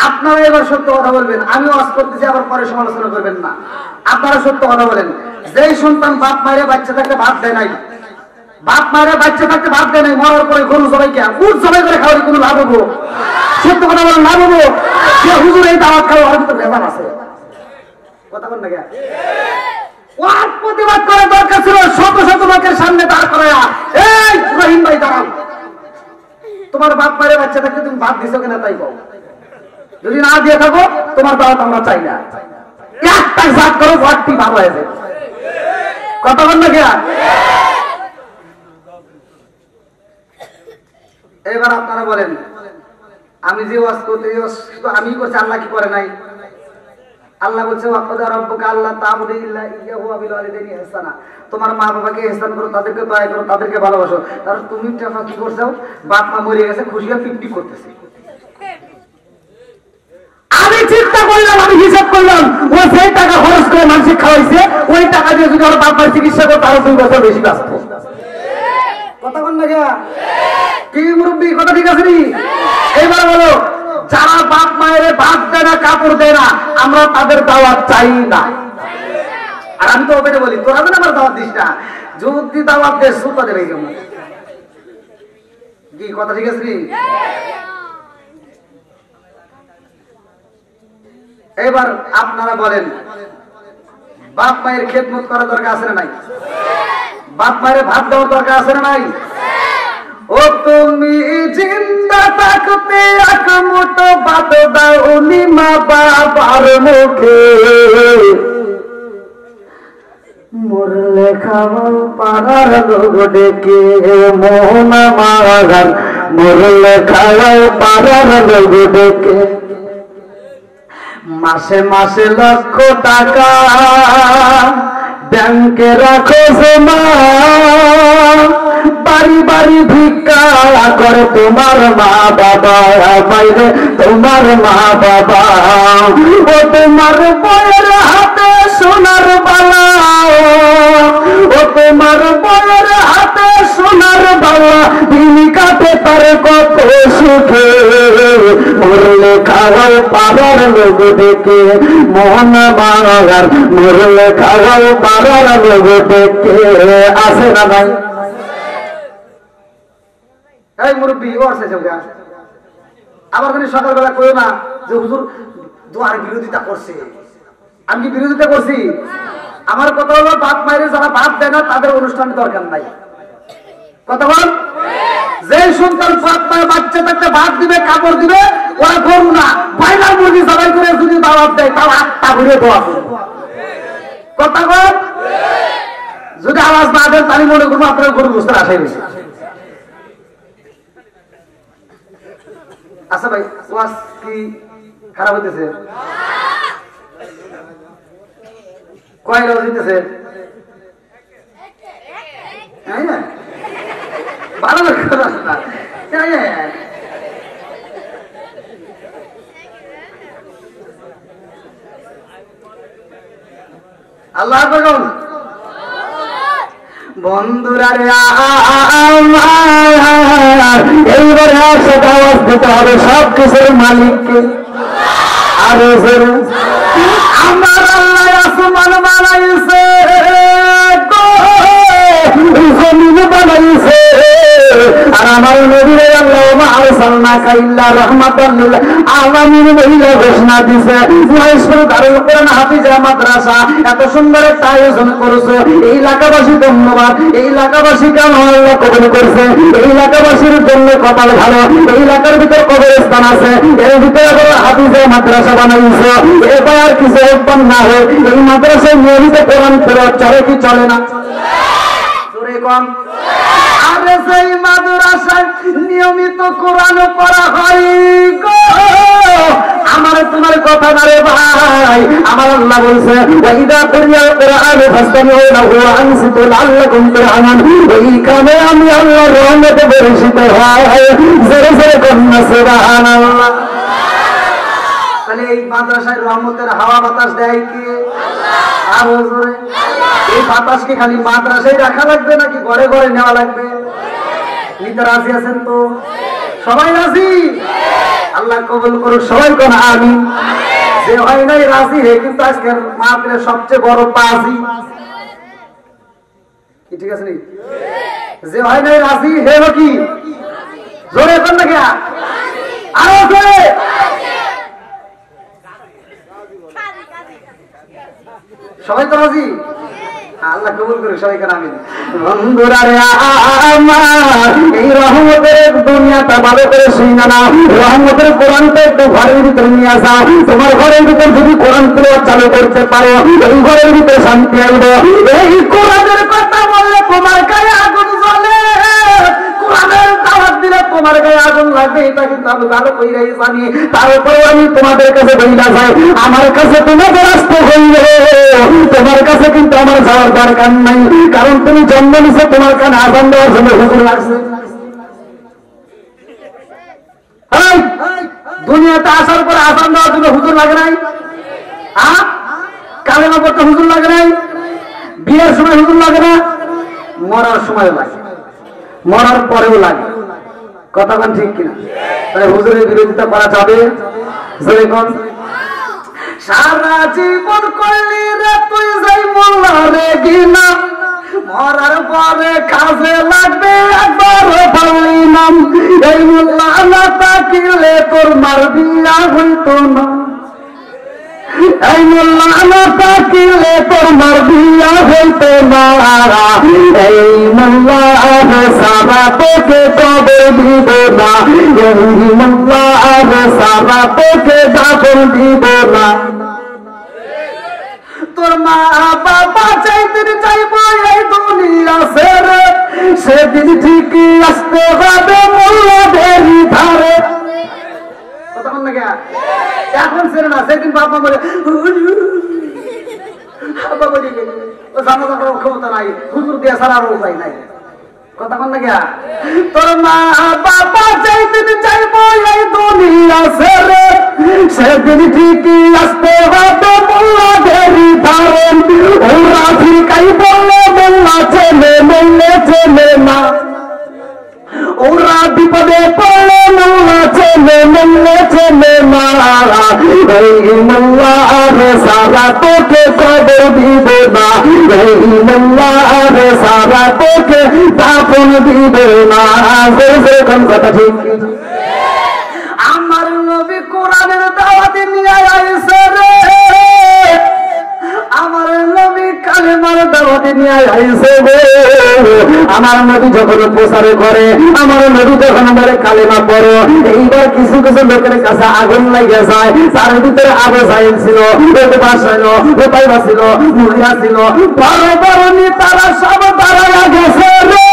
[SPEAKER 1] আপনারা এবার সত্য কথা বলবেন, আমি ওয়াজ করতেছি, আবার পরে সমালোচনা করবেন না। আপনারা সত্য কথা বলেন, যেই সন্তান বাপ মায়ের বাচ্চা থাকতে ভাত দেয় নাই, বাপ মায়ের বাচ্চা থাকতে ভাত দেয় নাই, মরার পরে গরু জবাই কে উঠ জবাই করে খাওয়ার কোনো লাভ হবো? সত্য কথা বলেন, লাভ হবো? সে হুজুর এই দাওয়াত খাওয়া ওর ভিতরে ভেজাল আছে, কথা বল না। ওয়াজ প্রতিবাদ করার দরকার ছিল শত শত লোকের সামনে দাঁড় করায়া, এই রহিম ভাই দাঁড়াও, তোমার বাপ মায়ের বাচ্চা থাকতে তুমি ভাত দিছো কিনা তাই কও। যদি না দিয়ে থাকো তোমার দাওয়াত আমরা চাই না। একটা জাত করো, ঘরটি ভালো হয়ে যাবে, কথা বল না। এবার আপনারা বলেন, আমি যে ওয়াজ করতে আমি করছি, আল্লাহ কি করে নাই? আল্লাহ বলছে আল্লাহ তোমার মা বাবাকে ইহসান করো, তাদেরকে দয়া করো, তাদেরকে ভালোবাসো। তাহলে তুমি কি করছো? বাপ মা মরে গেছে, খুশি হয়ে পিকনিক করতেছে। আমি চিন্তা করলাম, আমি হিসাব করলাম, ও সেই টাকা খরচ করে মানুষ খাওয়াইছে, ওই টাকা দিয়ে যদি আমার বাপ মায়ের চিকিৎসা করতো আরো 2 বছর বেশি বাঁচত। কথা বল না কি মুরব্বী, কথা ঠিক আছে নি? এবার বলো, যারা বাপ মায়ের ভাত দেয় না, কাপড় দেয় না, আমরা তাদের দাওয়াত চাই না। আর আমি তো ওপেনে বলি, তোরা যেন আমার দাওয়াত দিস না, যদি দাওয়াত দেশ সুতা দেবে কেমন? কি কথা ঠিক আছে নি? এবার আপনারা বলেন, বাপ মায়ের খেদমত করার দরকার আছে না নাই? বাপ মায়ের ভাত দেওয়ার দরকার আছে না নাই? ও তুমি জিন্দা থাকতে এক মুঠো ভাত দাওনি মা বাবার মুখে, মরলে খাওয়াও পাড়ার লোক ডেকে, মোহন আমার মরলে খাওয়ায় পাড়ার লোক ডেকে মাসে মাসে লক্ষ টাকা ব্যাংকে রাখো জমা বাড়ি বাড়ি ভিক্ষা করে তোমার মা বাবা বাইরে তোমার মা বাবা ও তোমার বউয়ের হাতে সোনার বালা ও তোমার বউয়ের হাতে সোনার বালা দিন কাটে তার কত সুখে মরলে খাওয়ার পাড়ার লোক দেখে মোহন বাঙার মরলে খাওয়ার পাড়ার লোক দেখে আসে না ভাই এই মুরব্বী ও আসে আবার তুমি সকালবেলা কইও না যে হুজুর দোয়ার বিরোধিতা করছে। আমি কি বিরোধিতা করছি? আমার কথা হলো বাপ মায়ের যারা ভাত দেয় না তাদের অনুষ্ঠানের দরকার নাই। কথা বল, যে সন্তান বাপ মায়ের বাচ্চা থাকতে ভাত দিবে কাপড় দিবে ওরা গরু না বাইরের মুরগি জবাই করে যদি দাওয়াত দেয় তাও আটটা ঘুরে দোয়া করবে। কথা বল, যদি আওয়াজ না দেন তাহলে মনে করবো আপনার গরু বুঝতে আসাই বেশি। আচ্ছা ভাই ওয়াজ কি খারাপ হইতেছে? কয় রোজ হইতেছে? ভালো আল্লাহ বন্ধুরা রে এইবার একসাথে আওয়াজ দিতে হবে সব কিছুর মালিককে। আর আমার আল্লাহ আসমান বানাইছে জমিন বানাইছে আর আমার নবীর আল্লাহ মা আরসালনাকা ইল্লা রাহমাতাল লিল আলামিন বলে ঘোষণা দিয়েছে। মহেশপুর দারুল কোরআন হাফিজা মাদ্রাসা এত সুন্দর একটা আয়োজন করেছে। এই এলাকাবাসী ধন্যবাদ, এই এলাকাবাসীকে আল্লাহ কবুল করছে। এই এলাকাবাসীর জন্য কপাল ভালো, এই এলাকার ভিতর কবরস্থান আছে, এর ভিতরে আবার হাফিজা মাদ্রাসা বানাইছে। এবার আর কিছু উৎপন্ন না হয় এই মাদ্রাসায় নিয়মিত কোরআন ফেরত চলে কি চলে না? জোরে কোন আরে সেই মাদ্রাসায় নিয়মিত কোরআন পড়া হয় গো। আমার তোমার কথা না রে ভাই, আমার আল্লাহ বলছে ওয়াইদা কুরিয়াল কোরআন ফাসতামিউ লাহু ওয়া আনসিতু লাআল্লাকুম তুরহামুন। এইখানে আমি আল্লাহর রহমতে বর্ষিত হয়। জোরে জোরে কন্যা সুবহানাল্লাহ। তাহলে এই মাদ্রাসায় রহমতের হাওয়া বাতাস দেয় কে? আল্লাহ। আর জোরে এই বাতাসকে খালি মাদ্রাসায় রাখা লাগবে নাকি ঘরে ঘরে নেওয়া লাগবে? নিতে রাজি আছেন তো? সবাই রাজি? আল্লাহ কবুল করুক সবাই কোন আমিন। যে হয় নাই রাজি হে কিন্তু আজকের মাহফিলের সবচেয়ে বড় পাজি কি ঠিক আছে নি? যে হয় নাই রাজি হে কি জোরে কোন না কে? আরো জোরে সবাই তো রাজি? আল্লাহ কবুল করে সবাই কেন আমিন। বন্ধুরা রে আমার এই রহমতের দুনিয়াটা ভালো করে শুনে না, রহমতের কোরআনটা একটু ঘরের ভিতরে নিয়ে আসা। তোমার ঘরের ভিতরে যদি কোরআন তেলাওয়াত চালু করতে পারো এই ঘরের ভিতরে শান্তি আসবে। এই কোরআনের কথা বললে তোমার গায়ে আগুন জ্বলে, কোরআনের দাওয়াত দিলে তোমার গায়ে আগুন লাগবে, এটা কিন্তু আমি ভালো কইরাই জানি। তারপরে আমি তোমাদের কাছে বইলা যাই, আমার কাছে তোমাদের আসতে হইবে, তোমার কাছে কিন্তু আমার যাওয়ার দরকার নাই। কারণ তুমি জন্ম নিছো তোমার কানে আজান দেওয়ার জন্য হুজুর লাগছে। দুনিয়াতে আসার পরে আজান দেওয়ার জন্য হুজুর লাগে নাই? কালেমা পড়তে হুজুর লাগে নাই? বিয়ের সময় হুজুর লাগে না? মরার সময় লাগে, মরার পরেও লাগে। কথা বলেন ঠিক কিনা? তাহলে হুজুরের বিরোধিতা করা যাবে? সারা জীবন করলি রে তুই যাই মোল্লা রে গিনা, মরার পরে কাজে লাগবে একবার পারলি নাম। এই মোল্লা না তাকিলে তোর মার বিয়া হইতো না, এই মোল্লা না তাকিলে তোর মার বিয়া হইতো না। এই মোল্লা সারা তোকে তবে দিব না, এই মোল্লা সারা তোকে দাফন দিব না। তোর মা বাবা চাইতে চাইবো এই দুনিয়া ছেড়ে, সেদিন ঠিকই আসতে হবে মোল্লা এখন ছেড়ে না, সেদিন বাবা বলে বাবা বলি ও জানাজা করার ক্ষমতা নাই, হুজুর দিয়া ছাড়া আর উপায় নাই। কথা বল না গিয়া তোর মা বাবা যেদিন চাইবো এই দুনিয়া ছেড়ে, সেদিন ঠিকই আসতে হবে মোল্লা দেরি ধারণ। ওরা ঠিকাই বললে মোল্লা ছেলে মোল্লে ছেলে না, ওরা বিপদে পড়লে মোল্লা ছেলে মোল্লে ছেলে না। এই মোল্লা আরে সারা তোকে কবর দিবে না, এই মোল্লা আরে সারা তোকে দাফন দিবে না। কথা ঠিক। আমার নবী কোরআনের দাওয়াতে নিয়ে আইছে রে, আমার নবী কালেমার দাওয়াতে নিয়ে আইছে রে। আমার নবী যখন প্রচারে করে, আমার নবী যখন বলে কালেমা পড়ো, এইবার কিছু কিছু লোকের কাছে আগুন লাগিয়ে যায়। তার ভিতরে আবু জাহেল ছিল, রুতাইবা ছিল, মুগিয়া ছিল, বড় বড় নেতারা সব দাঁড়ায়া গেছে রে।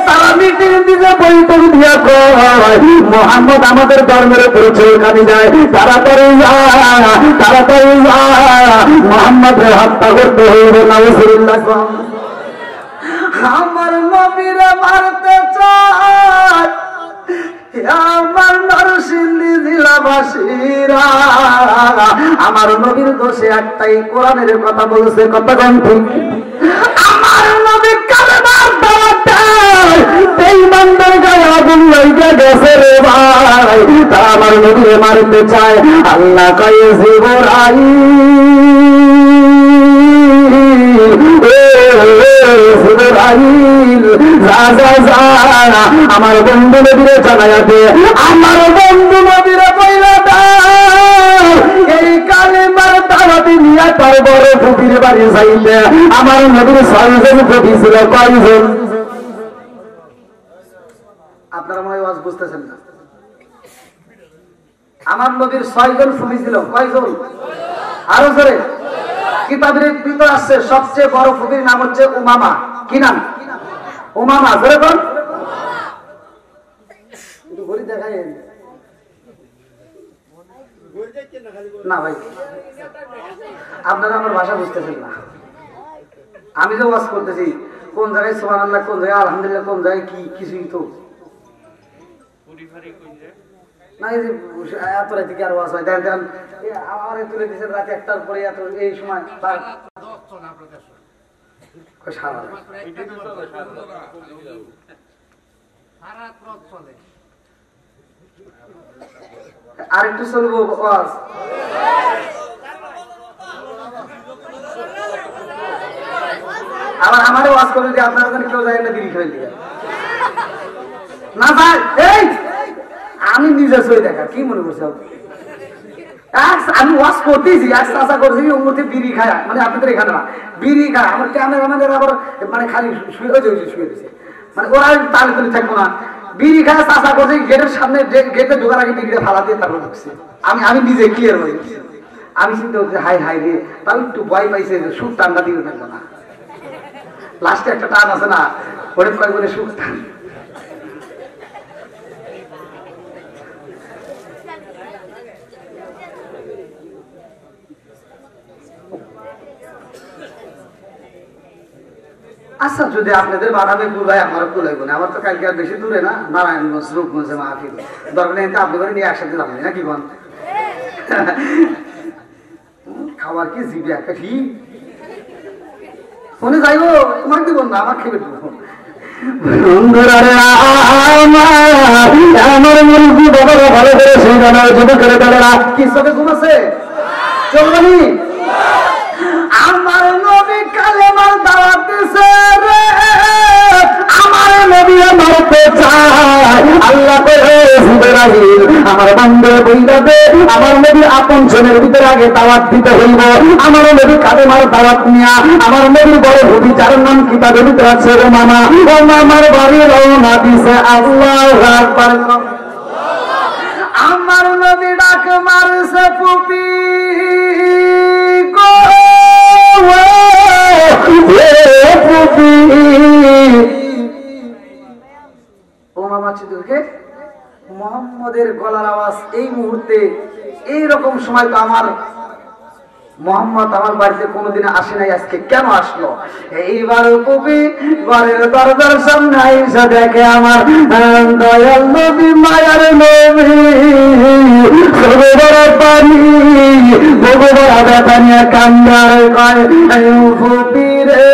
[SPEAKER 1] তারা মিটিং দিতে বৈঠক দিয়া কয় মুহাম্মদ আমাদের ধর্মের পরিচয় কানি যায়, তাড়াতাড়ি তাড়াতাড়ি মুহাম্মদের হত্যা করতে হইবে। নাউজুবিল্লাহ। আমার নবীরে মারতে চায় আমার নরসিংদী জেলাবাসীরা। আমার নবীর দোষে একটাই, কোরআনের কথা বলছে, কথা ঠিক। আমার নবী কালেমার দাওয়াতে বেঈমানদের গায়ে আগুন লাগিয়ে গেছে রে ভাই। তারা আমার নবীরে মারতে চায়। আল্লাহ কয় জিবরাইল আমার বন্ধু নবীরে জানাইয়া দে, আমার বন্ধু নবীরে বইলা দাও এই কালেমার দাওয়াতে নিয়ে তার বড় ফুপির বাড়ি যাইতে। আমার নবীর 6 জন ফুপি ছিল। কয়জন? আপনারা মনে হয় বুঝতেছেন না। আমার নবীর 6 জন ফুপি ছিল। কয়জন? আরো জোরে। কিতাবের ভিতরে আসছে সবচেয়ে বড় ফুপির নাম হচ্ছে উমামা। কি নাম? উমামা। জোরে বল। না ভাই, আপনারা আমার ভাষা বুঝতেছেন না। আমি যে ওয়াজ করতেছি, কোন জায়গায় সুবহানাল্লাহ, কোন জায়গায় আলহামদুলিল্লাহ, কোন জায়গায় কি কিছুই তো না। এই যে এত রাতে কি আর ওয়াজ হয়? দেখেন আমার তুলে দিয়েছেন রাতে 1টার পরে, এত এই সময় আর একটু চলবো ওয়াজ। আবার আমারও ওয়াজ করে যে আপনারা কেউ যায় না বিড়ি খেয়ে দিয়ে না ভাই। এই আমি নিজে সই দেখা কি মনে করছি, আমি ওয়াজ করতেছি, এক চাষা করছি ওর মধ্যে বিড়ি খায়, মানে আপনাদের এখানে না বিড়ি খায়। আমার ক্যামেরাম্যানের আবার মানে খালি শুয়ে দিয়েছে, মানে ওরা তাল করে থাকবো না। বিড়ি খায় চাষা করছে, গেটের সামনে গেটে ঢোকার আগে বিড়িটা ফালা দিয়ে তারপর ঢুকছে। আমি নিজে ক্লিয়ার হয়ে গেছি। আমি চিন্তা করছি হাই হাই রে, তাও একটু ভয় পাইছে, সুখ টান্ডা দিয়ে থাকবো না। লাস্টে একটা টান আছে না, ওরে কয় বলে সুখ টান। আচ্ছা, যদি আপনাদের বাড়াবে কুলায়, আমারও কুলাইব না। আমার তো কালকে আর বেশি দূরে না, নারায়ণগঞ্জ রূপগঞ্জে মাহফিল। দরকার নেই আপনি করে নিয়ে একসাথে যাবো না কি বল? খাবার কি জিবে একটা ঠিক ফোনে যাইব, তোমার দিব না, আমার খেয়ে দেবো। আমার মুরগি বাবারা ভালো করে সেই জানা যুবকের বেলারা কি সবে ঘুমাছে চলবানি। আমার নবী কালেমার দাওয়াত দিছে রে, আমার নবী মারতে চায়। আল্লাহ কহে জিবরাইল আমার বান্দা বইলা দে, আমার নবী আপন জনের ভিতরে আগে দাওয়াত দিতে হইব। আমার নবী কালেমার দাওয়াত নিয়া, আমার নবী বড় নবী যার নাম কিতাবের ভিতরে আছে রে মামা, ও মামার বাড়ি রওনা দিছে। আল্লাহু আকবার। আমার নবী ডাক মারছে ফুপি গো, মোহাম্মদের গলার আওয়াজ এই মুহূর্তে এইরকম সময় তো আমার মোহাম্মদ আমার বাড়িতে কোনোদিন আসে নাই, আজকে কেন আসলো? এইবার কবি ঘরের দরজার সামনে আইসা দেখে আমার দয়াল নবী, মায়ার নবী, বড় পানি বড় ব্যথা নিয়ে কান্দার কয় ফুপি রে,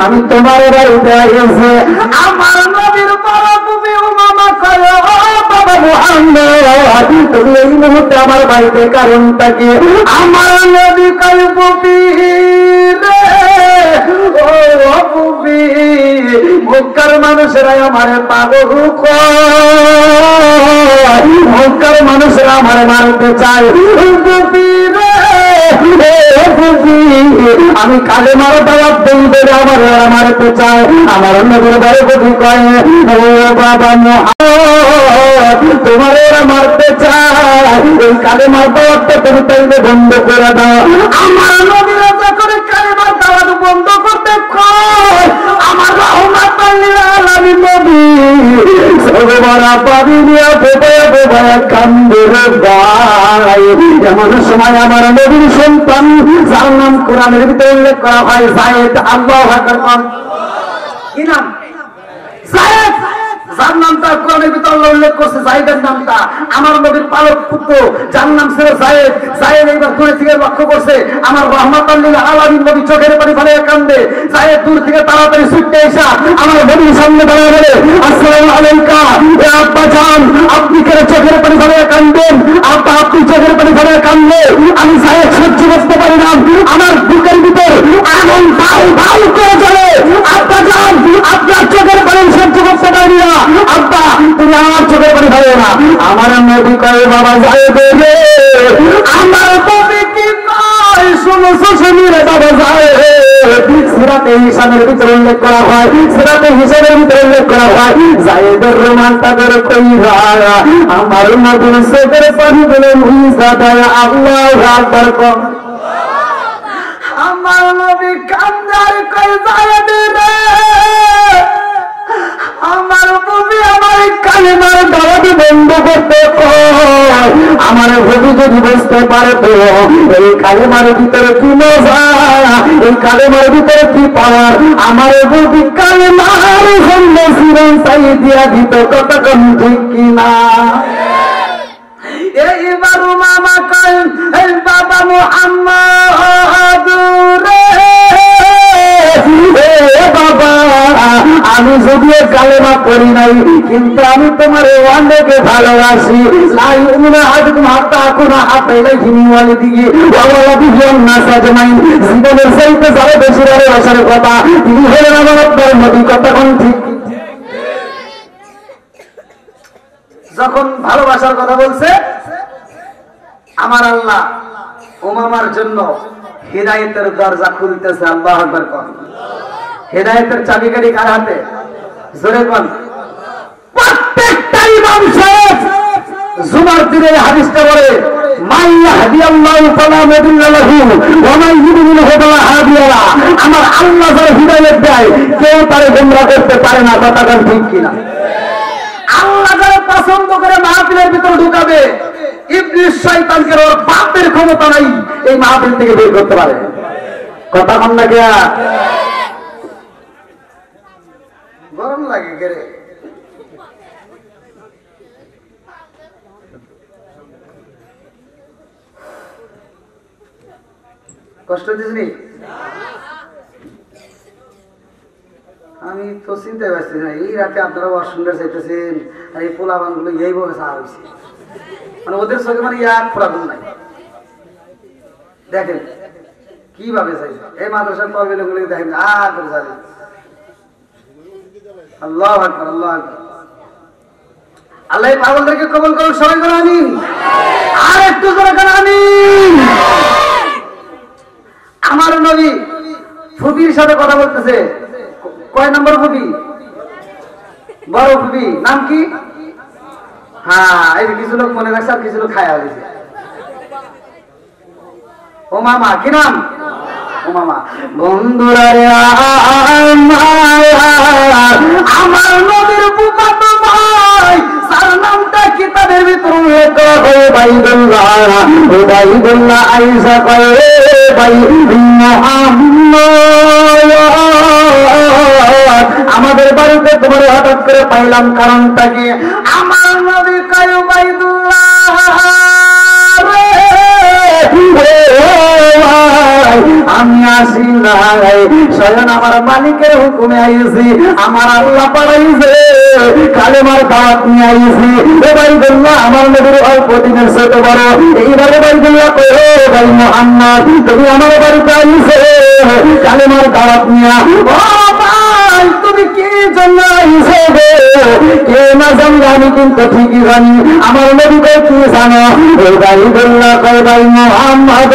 [SPEAKER 1] আমি তোমার বাড়িতে এসে আমার নবীর বড় ফুপি উমামা কয় বাবা মুহাম্মদ, তুমি এই মুহূর্তে আমার বাড়িতে কারণটা কি? আমার নবী কয় ফুপি রে, ও ফুপি, মক্কার মানুষেরা আমার পাগল কয়, মক্কার মানুষেরা আমার মারতে চায়। ফুপি রে, আমি কালেমার দাওয়াত দেই বলে আমার মারতে চায়। আমার নবীর বাড়ি কবি কয় ও বাবা মুহাম্মদ, তোমার ওরা মারতে চায়, এই কালেমার দাওয়াতটা তুমি তাইলে বন্ধ করে দাও। আমার নবীর যখন কালেমার দাওয়াত বন্ধ করতে কয়, আমার রহমাতুল লিল আলামিন নবী সর্বরা পানি নিয়ে বোবায়া বোবায়া কান্দে রে ভাই। এমন সময় আমার নবীর সন্তান, যার নাম কোরআনের ভিতরে উল্লেখ করা হয় যায়েদ, আল্লাহু আকবার, কি নাম? যায়েদ, যার নামটা কোরআনের ভিতরে আল্লাহ উল্লেখ করছে, যায়েদের নামটা। আমার নবীর পালক পুত্র, যার নাম ছিল যায়েদ। যায়েদ এইবার দূরে থেকে লক্ষ্য করছে আমার রহমাতুল লিল আলামিন নবী, চোখের পানি ফেলে কান্দে। যায়েদ দূর থেকে তাড়াতাড়ি ছুটতে এসে আমার নবীর সামনে দাঁড়িয়ে বলে আসসালামু আলাইকা, এ আব্বা জান, আপনি কেন চোখের পানি ফেলে কান্দেন? আব্বা, আপনি চোখের পানি ফেলে কান্দে আমি যায়েদ সহ্য করতে পারি না, আমার বুকের ভিতর আগুন ভাউ ভাউ করে জ্বলে। আব্বা জান, আপনার চোখের পানি সহ্য করতে পারি না, আব্বা তুমি আমার চোখের পানি ফেলে না। আমার নবী কয় বাবা যায়েদ রে, আমার নবী কি কয় শুনছো? শুনি রে বাবা যায়েদ। সূরাতে হিসাবের ভিতরে উল্লেখ করা হয়, সূরাতে হিসাবের ভিতরে উল্লেখ করা হয় যায়েদের রোমানটা করে কইরা আমার নবীর চোখের পানি বলে মুইসা দেয় আল্লাহু আকবার কর। আমার নবী কান্দার কই যায়েদ রে, আমার নবী আমার কালেমার দাওয়াত বন্ধ করতে কয়। আমার নবী যদি বুঝতে পারে তো এই কালেমার ভিতরে কি মজা, এই কালেমার ভিতরে কি পাওয়ার, আমার নবী কালেমার জন্য জীবন চাই দিয়া দিত, কতক্ষণ ঠিক কিনা? এইবার উমামা কয় এই বাবা মুহাম্মদ রে, বাবা আমি যদিও কালেমা পড়ি নাই, কিন্তু আমি তোমার অনেকে ভালোবাসি। জীবনের চাইতে যারা বেশি ভালোবাসার কথা তিনি হলেন আমার আপনার নবী। কতক্ষণ ঠিক? যখন ভালোবাসার কথা বলছে আমার আল্লাহ উমামার জন্য হিদায়াতের দরজা খুলতেছে। আল্লাহু আকবার কর। হিদায়াতের চাবিকাঠি কার হাতে? জোরে বল। প্রত্যেকটা ইমাম সাহেব জুমার দিনে হাদিসটা বলে মান ইয়াহদিয়াল্লাহু ফালা মুদিল্লা লাহু ওয়া মান ইউদ্লিলহু ফালা হাদিয়া লাহু। আমার আল্লাহ যারা হিদায়াত দেয় কেউ তারে গোমরাহ করতে পারে না। কথাটা ঠিক কিনা? আল্লাহ যারা পছন্দ করে মাহফিলের ভিতরে ঢুকাবে, ইবলিস শয়তানকে ওর বাপের ক্ষমতা নাই এই মাহফিল থেকে বের করতে পারে। কথা কম না গিয়া গরম লাগে গেরে। কষ্ট দিসনি? আমি তো চিন্তায় পাচ্ছি না, এই রাতে আপনারা ওয়াশরুমে চাইতেছেন আর এই পোলাবান গুলো এইভাবে সাহা হয়েছে, মানে ওদের চোখে মানে এক প্রবলেম নাই। দেখেন কিভাবে চাইছে এই মাদ্রাসার তরবিল গুলো দেখেন করে যাবে। আল্লাহু আকবার, আল্লাহু আকবার। আল্লাহ পাগলদেরকে কবুল করুন, সবাই করে আমিন। আর একটু করে করে আমিন। আমার নবী ফুপির সাথে কথা বলতেছে। কয় নম্বর ফুপি? বড় ফুপি। নাম কি? হ্যাঁ, এই কিছু লোক মনে রাখছে আর কিছু লোক খায়া হয়েছে। ও মামা। কি নাম? ও মামা। বন্ধুরা আমার নবীর ফুফাতো উবাইদুল্লাহ আয়েশা কয় ভাই মুহাম্মদ আমাদের বাড়িতে তোমার হঠাৎ করে পাইলাম কারণটা কি? আমার নবী কয় উবাইদুল্লাহ আমি আসি নাই, স্বয়ং আমার মালিকের হুকুমে আইছি, আমার আল্লাহ পাঠাইছে, কালেমার দাওয়াত নিয়ে আইছি। উবাইদুল্লাহ আমার নবীর অল্প দিনের ছোট বড়। এইভাবে উবাইদুল্লাহ কয় ভাই মুহাম্মদ তুমি আমার বাড়িতে আইছে কালেমার দাওয়াত নিয়ে। ও ভাই তুমি কি জন্য আইছো গো? কে না জানি আমি কিন্তু ঠিকই জানি। আমার নবী কয় কি জানো? উবাইদুল্লাহ কয় ভাই মুহাম্মদ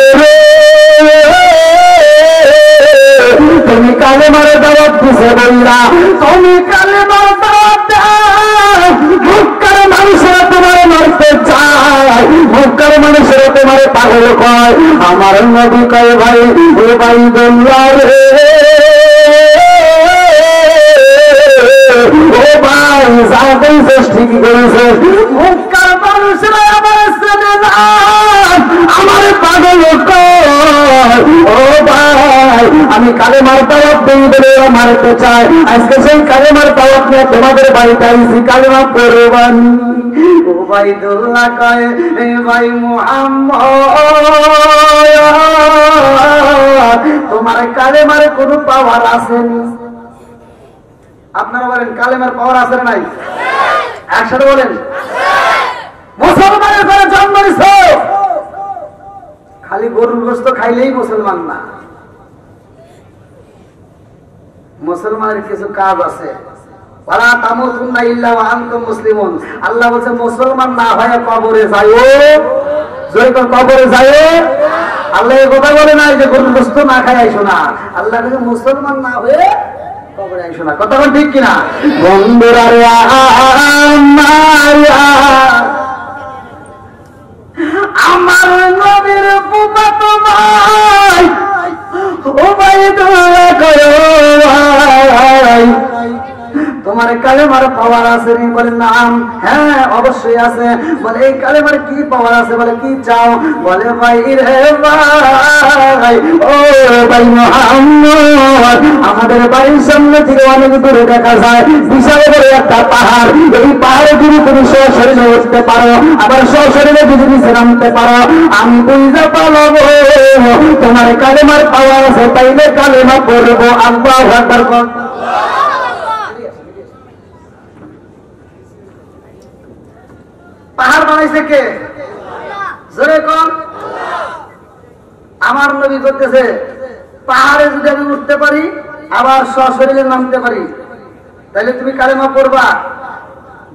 [SPEAKER 1] তুমি কালেমার দাওয়াত দিছে বললা, তুমি কালেমার দাওয়াত মুক্কার মানুষেরা তোমার মারতে চায়, মুক্কার মানুষেরা তোমার পাগল কয়। আমার নবী কয় ভাই উবাইদুল্লাহ রে ও ভাই যা কইছিস ঠিকই করেছিস, মুক্কার মানুষেরা আমার চেনে না, আমার পাগল কয়। ও ভাই আমি কালেমার দাওয়াত দেই বলে ওরা মারতে চায়, আজকে সেই কালেমার দাওয়াত নিয়ে তোমাদের বাড়িতে আইছি কালেমা পড়বান। উবাইদুল্লাহ কয় ভাই মুহাম্মদ তোমার কালেমার কোনো পাওয়ার আসেনি? আপনারা বলেন কালেমার পাওয়ার আছে নাই? একসাথে বলেন মুসলমানের ঘরে জন্ম নিছো, খালি গরুর গোশত খাইলেই মুসলমান না, মুসলমানের কিছু কাজ আছে। ওয়ালা তামুতুন্না ইল্লা ওয়া আনতুম মুসলিমুন। আল্লাহ বলেছে মুসলমান না হয়ে কবরে যাইও, জয় করে কবরে যাইও। আল্লাহ এই কথা বলে নাই যে গরুর গোশত না খাই আইসো না, আল্লাহ বলেছে মুসলমান না হয়ে কবরে আইসো না। কথা বল ঠিক কিনা? বন্ধুরা রে আমার নবীর ফুফাতো ভাই উবাইদুল্লাহ কয় ভাই তোমার কালেমার পাওয়ার আছে নি? বলে নাম, হ্যাঁ অবশ্যই আছে। বলে এই কালেমার কি পাওয়ার আছে? বলে কি চাও? বলে ভাই রে ভাই ও ভাই মুহাম্মদ আমাদের বাড়ির সামনে থেকে অনেক দূরে দেখা যায় বিশাল বড় একটা পাহাড়, এই পাহাড়ে যদি তুমি সশরীরে উঠতে পারো আবার সশরীরে যদি নিচে নামতে পারো আমি বুঝতে পারবো তোমার কালেমার পাওয়ার আছে, তাইলে কালেমা পড়বো। আল্লাহু আকবার। পাহাড় বানাইছে কে? জোরে কোন? আমার নবী করতেছে পাহাড়ে যদি আমি উঠতে পারি আবার সশরীরে নামতে পারি তাইলে তুমি কালেমা পড়বা?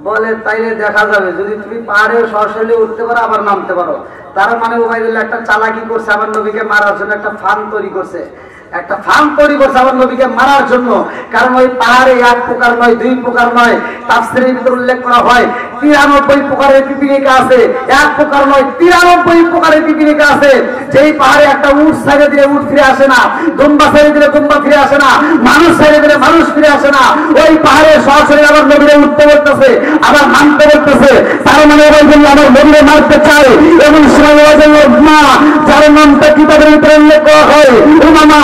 [SPEAKER 1] বলে তাইলে দেখা যাবে যদি তুমি পাহাড়ে সশরীরে উঠতে পারো আবার নামতে পারো। তার মানে উবাইদুল্লাহ একটা চালাকি করছে, আমার নবীকে মারার জন্য একটা ফান তৈরি করছে, একটা ফান তৈরি করছে আমার নবীকে মারার জন্য। কারণ ওই পাহাড়ে এক প্রকার নয়, দুই প্রকার নয়, তাফসীরের ভিতরে উল্লেখ করা হয় 93 প্রকারের পিপীলিকা আছে, এক প্রকার নয় 93 প্রকারের পিপীলিকা আছে। যেই পাহাড়ে একটা উট ছেড়ে দিলে উট ফিরে আসে না, দুম্বা ছেড়ে দিলে দুম্বা ফিরে আসে না, মানুষ ছেড়ে দিলে মানুষ ফিরে আসে না। ওই পাহাড়ে সরাসরি আমার নবীরে উঠতে বলতেছে আবার নামতে বলতেছে। তার মানে উবাইদুল্লাহ আমার নবীরে মারতে চায়। এমন সময় মা যার নামটা কিতাবের ভিতরে উল্লেখ করা হয় উমামা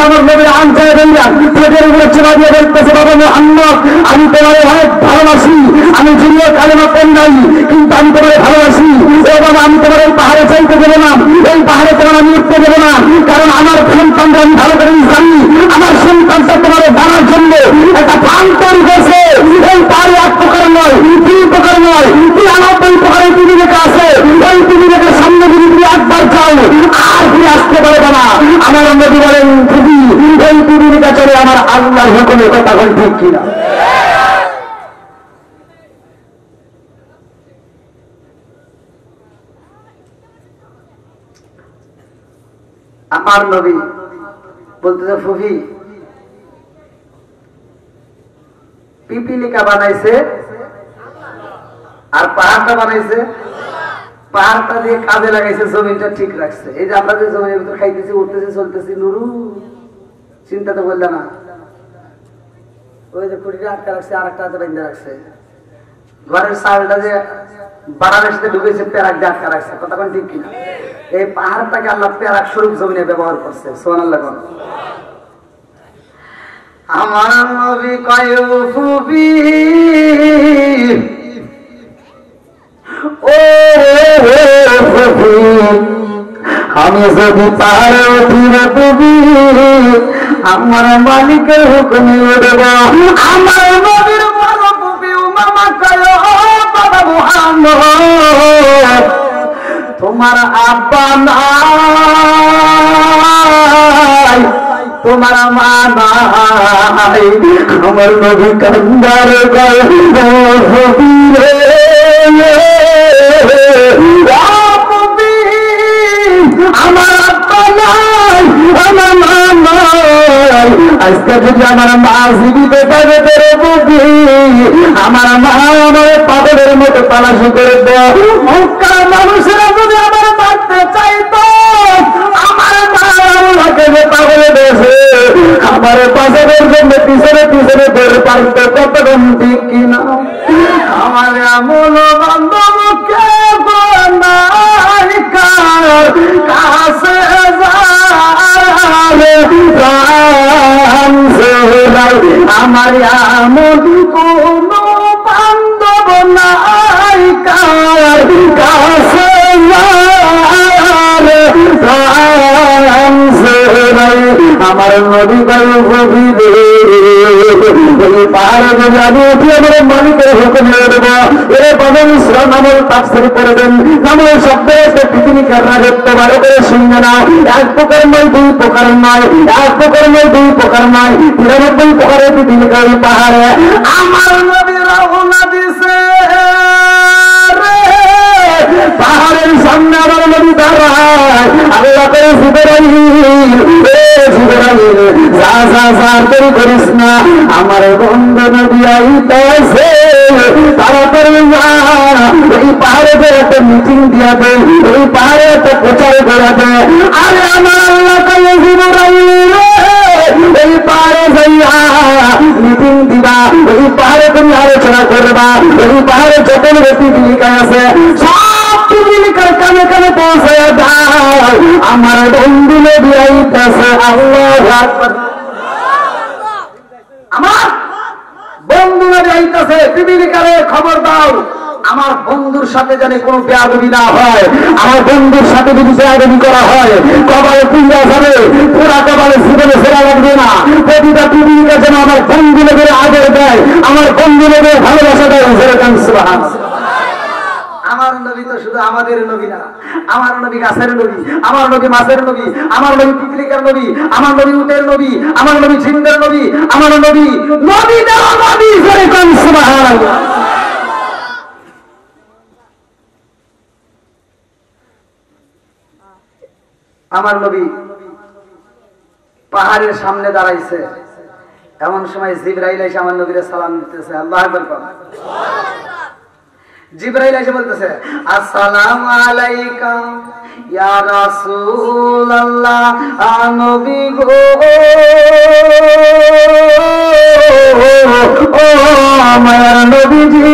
[SPEAKER 1] আমার নবীর আনসার দিলেন, পেটের উপরে চেপা দিয়ে বলতেছে বাবা মুহাম্মদ আমি তোমার অনেক ভালোবাসি, আমি যদিও কালেমা পড়ি নাই কিন্তু আমি তোমার ভালোবাসি। ও বাবা আমি তোমার এই পাহাড়ে চাইতে দেবো না, এই পাহাড়ে তোমার আমি উঠতে দেবো না, কারণ আমার সন্তানরা আমি ভালো করে জানি আমার সন্তানটা তোমার জানার জন্য একটা ফান তৈরি করছে। এই পাহাড়ে এক প্রকার নয়, দুই প্রকার নয়, 93 প্রকারের পিপীলিকা আছে। ওই পিপীলিকার সামনে যদি তুমি একবার যাও আর ফিরে আসতে পারবে না। আমার নবী বলেন যদি এই পিপীলিকা চলে আমার আল্লাহর হুকুমে, কথা বল ঠিক কিনা? আমার নবী বলতেছে ফুফি পিপীলিকা বানাইছে আর পাহাড়টা বানাইছে, পাহাড়টা দিয়ে কাজে লাগাইছে, জমিনটা ঠিক রাখছে। এই যে আমরা যে জমির ভিতরে খাইতেছি উঠতেছি চলতেছি নুরু চিন্তা তো বললে না, ওই যে খুঁটিটা আটকা রাখছে আর একটা হাতে বেঁধে রাখছে, ঘরের চালটা যে বাংলাদেশে ঢুকেছে প্যারাক দিয়ে আটকা রাখছে, কথা কোন ঠিক কিনা? এই পাহাড়টাকে আল্লাহ প্যারাক স্বরূপ জমিনে ব্যবহার করছে। সুবহানাল্লাহ। আমার নবী কয় ফুবি ও ফুবি, আমি যদি পাহাড়ে উঠি রে ফুবি, আমার মালিকের হুকুমে উঠব। আমার নবীর বড় ফুবি উমামা কয় ও বাবা মুহাম্মদ, তোমার আব্বা নাই, তোমার মা নাই, আমার নবী কান্দার গয় আমার আব্বা নাই, আমার মা নাই, আজকে যদি আমার মা জীবিত থাকে তোরে বুঝি, আমার মা আমার পাগলের মতো তালাশি করে দেয়। মক্কার মানুষেরা যদি আমার মারতে চাইতো, আমার মা আমাকে যে পাগলে দিয়েছে, আমার পাশাদের জন্য পিছনে পিছনে ধরে পারতে কতক্ষণ ঠিক কিনা? আমার এমন বান্ধবকে কাছে আমার এমন কোন বান্ধব নাই কার কাছে আমার নদী পাহাড়ে যদি আমি উঠি আমার মালিকের হুকুমে দেব। এর বদল ইসলাম আমল তাফসীর করে দেন। আমল শব্দ পৃথিবীকে রাজত্ব ভালো করে শুনবে না। এক প্রকার নয়, দুই প্রকার নয়, এক প্রকার নয়, দুই প্রকার নয়, ৯৩ প্রকারের পৃথিবীকার পাহাড়ে আমার নবী রওনা দিছে। পাহাড়ের সামনে আমার নবী দাঁড়ায়, আল্লাহ করে জিবরাইল, যা যা যা তৈরি করিস না, আমার বন্ধু নবী আইতাছে, তাড়াতাড়ি যা, এই পাহাড়ে একটা মিটিং দিয়া দে, এই পাহাড়ে একটা প্রচার করা দে। আরে আমার আল্লাহ করে জিবরাইল এই পাহাড়ে যাইয়া মিটিং দিবা, এই পাহাড়ে তুমি আলোচনা করবা, এই পাহাড়ে যত ব্যক্তি জীবিকা আছে সব জীবিকার কানে কানে পৌঁছায় দাও, আমার বন্ধু নবী আইতাছে। আল্লাহু আকবার। আমার বন্ধু নবী আইতাছে, জীবিকারে খবর দাও, আমার বন্ধুর সাথে যেন কোনো বেয়াদবি না হয়, আমার বন্ধুর সাথে যদি বেয়াদবি করা হয় কপালে পুড়া যাবে, পুরা কপালে জীবনে ফেরা লাগবে না। প্রতিটা পৃথিবীকে যেন আমার বন্ধু নবীর আদর দেয়, আমার বন্ধু নবীর ভালোবাসা দেয়। সুবহানাল্লাহ। আমার নবী তো শুধু আমাদের নবী না, আমার নবী গাছের নবী, আমার নবী মাছের নবী, আমার নবী পিপলিকার নবী, আমার নবী উটের নবী, আমার নবী ঝিঙ্গের নবী, আমার নবী নবী দেওয়া নবী। সুবহানাল্লাহ। আমার নবী পাহাড়ের সামনে দাঁড়াইছে, এমন সময় জিবরাইল এসে আমার নবীরে সালাম দিতেছে। আল্লাহু আকবার। জিবরাইল এসে বলতেছে, আসসালামু আলাইকা ইয়া রাসূলুল্লাহ, নবী গো, ও আমার নবীজি,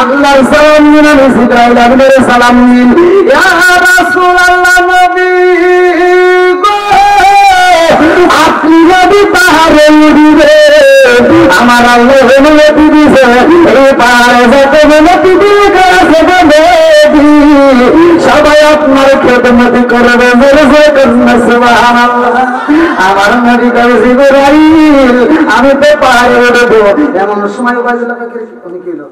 [SPEAKER 1] আল্লাহর সালাম নিন, জিবরাইল আপনার সালাম নিন। ইয়া রাসূলুল্লাহ, নবী গো, আপনি যদি পাহাড়ে উঠবে, আমার আল্লাহ অনুমতি দিছে, এই পাহাড়ে যেতে অনুমতি দিয়ে সবাই আপনার খেদমতি করবে। সুবহানাল্লাহ। আমার নবী কয় জিবরাইল, আমি তো পাহাড়ে উঠবো। এমন সময় উনি কি লোক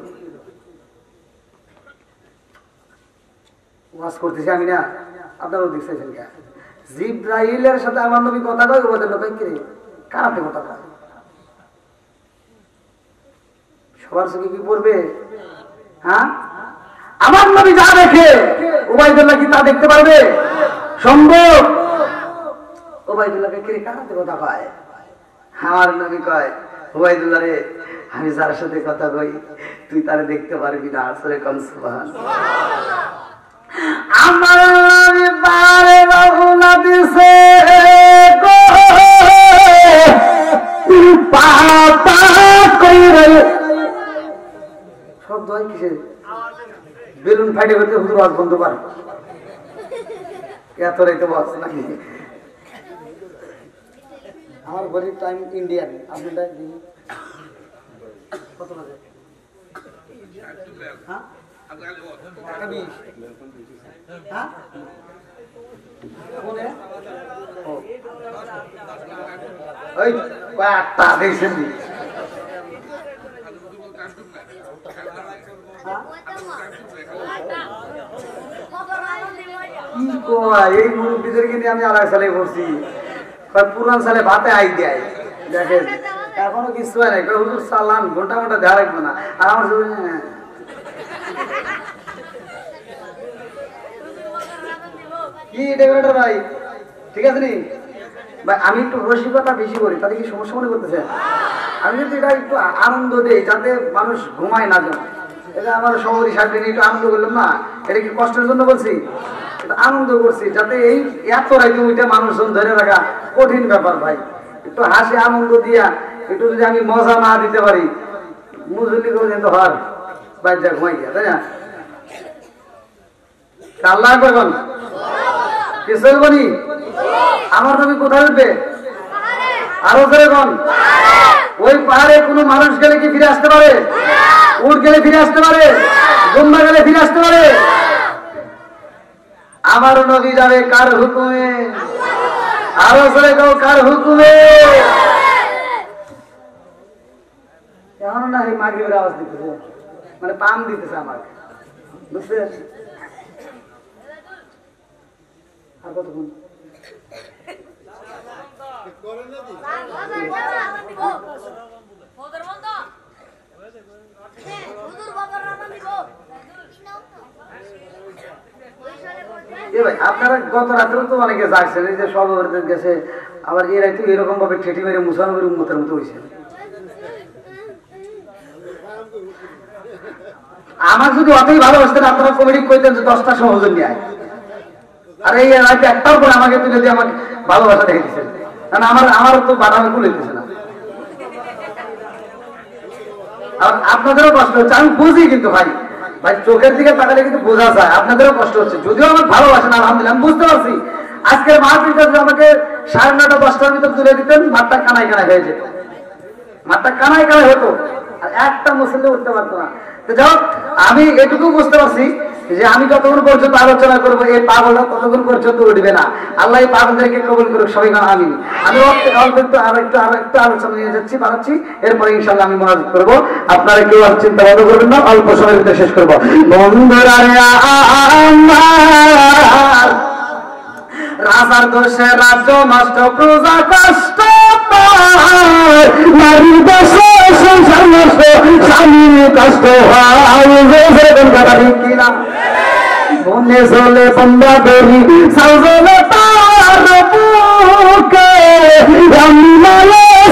[SPEAKER 1] ওয়াজ করতেছি আমি না, আপনারাও দেখছেন কে জিবরাইলের সাথে আমার নবী কথা কয়, ওদের লোক কি কারাতে কথা কয়, সবার চোখে কি পড়বে? হ্যাঁ, আমার নবী যা দেখে উবাইদুল্লাহ কি তা দেখতে পারবে? সম্ভব? উবাইদুল্লাহকে কে কারাতে কথা কয়? আমার নবী কয়, উবাইদুল্লাহ রে, আমি যার সাথে কথা কই তুই তারে দেখতে পারবি না। আসলে কোন সুবহানাল্লাহ। আমার নবী বারে রওনা দিছে গো, পা পা কইরে সব বন্ধ হয় কিসে? বেলুন ফাইটে হতে হুজুর আওয়াজ বন্ধ কর। এত রাইতে বস নাকি? আমার ঘড়ির টাইম ইন্ডিয়ান, আপনি কত বাজে? হ্যাঁ, হ্যাঁ ওই কয়েকটা দেখছেন এই মুরব্বীদেরকে নিয়ে আমি আড়াই সালে করছি, পুরান সালে ভাতে আই দেয় দেখেন এখনো কিছু হয় না, হুজুর সালাম ঘন্টা ঘন্টা দেওয়া রাখবো না। আর আমার কি ডেকোরেটর ভাই ঠিক আছে নি ভাই, আমি একটু রসিকতা বেশি করি, তাতে কি সমস্যা মনে করতেছে? আমি যদি এটা একটু আনন্দ দেই যাতে মানুষ ঘুমায় না যায়, এটা আমার সহরি সাহেব নিয়ে একটু আনন্দ করলাম না, এটা কি কষ্টের জন্য বলছি? এটা আনন্দ করছি যাতে এই এত রাইতে ওইটা মানুষজন ধরে রাখা কঠিন ব্যাপার ভাই। একটু হাসি আনন্দ দিয়া একটু যদি আমি মজা না দিতে পারি, মুজুলি করে যেতে হর বাচ্চা ঘুমাই গিয়া, তাই না? আল্লাহ এখন কিছু বলি আমার নবী কোথায় উঠবে? আরো ধরে কোন ওই পাহাড়ে কোনো মানুষ গেলে কি ফিরে আসতে পারে? উট গেলে ফিরে আসতে পারে? জম্মা গেলে ফিরে আসতে পারে? আমার নবী যাবে কার হুকুমে? আরো ধরে কেউ কার হুকুমে? এমন না এই মাগরিবের আওয়াজ দিতেছে, মানে পাম দিতেছে আমাকে, বুঝছেন? আর কতক্ষণ? আপনারা গত রাত্রে তো অনেকে যাচ্ছেন, এই যে সব গেছে, আবার এরাই তো এরকম ভাবে ঠেটি মেরে মুসলমানের উম্মতের মতো হয়েছে। আমার যদি অতই ভালোবাসতেন আপনারা কমিটি কইতেন যে 10টা সহজন নিয়ে আয়, আর এই রাতে একটাও করে আমাকে তুলে দিয়ে আমাকে ভালোবাসা দেখে দিচ্ছেন, কারণ আমার তো বাদামে কুলে দিচ্ছে না। আর আপনাদেরও কষ্ট হচ্ছে, আমি বুঝি, কিন্তু ভাই ভাই চোখের দিকে তাকালে কিন্তু বোঝা যায় আপনাদেরও কষ্ট হচ্ছে, যদিও আমার ভালোবাসেন আলহামদুলিল্লাহ, আমি বুঝতে পারছি। আজকের মাহফিলটা যদি আমাকে 9:30 10টার ভিতর তুলে দিতেন, মাঠটা কানায় কানায় হয়ে যেত, মাঠটা কানায় কানায় হতো, আর একটা মুসলিম উঠতে পারতো না। তো যাই হোক, আমি এটুকু বুঝতে পারছি যে আমি যতক্ষণ পর্যন্ত আলোচনা করবো এই পাগলটা ততক্ষণ পর্যন্ত উঠবে না। আল্লাহ এই পাগলদেরকে কবুল করুক সবাই। আমি অল্প একটু আরেকটু আলোচনা নিয়ে যাচ্ছি, বানাচ্ছি, এরপরে ইনশাল্লাহ আমি মনোযোগ করবো। আপনারা কেউ আর চিন্তা ভাবনা করবেন না, অল্প সময়ের ভিতরে শেষ করবো। বন্ধুরা রাজার দোষে রাজ্য নষ্ট, প্রজা কষ্ট নারীর দোষে সংসার নষ্ট, স্বামীর কষ্ট হয় কিনা। বনে চলে বন্ধা বেরি সাজলে তার বুকে,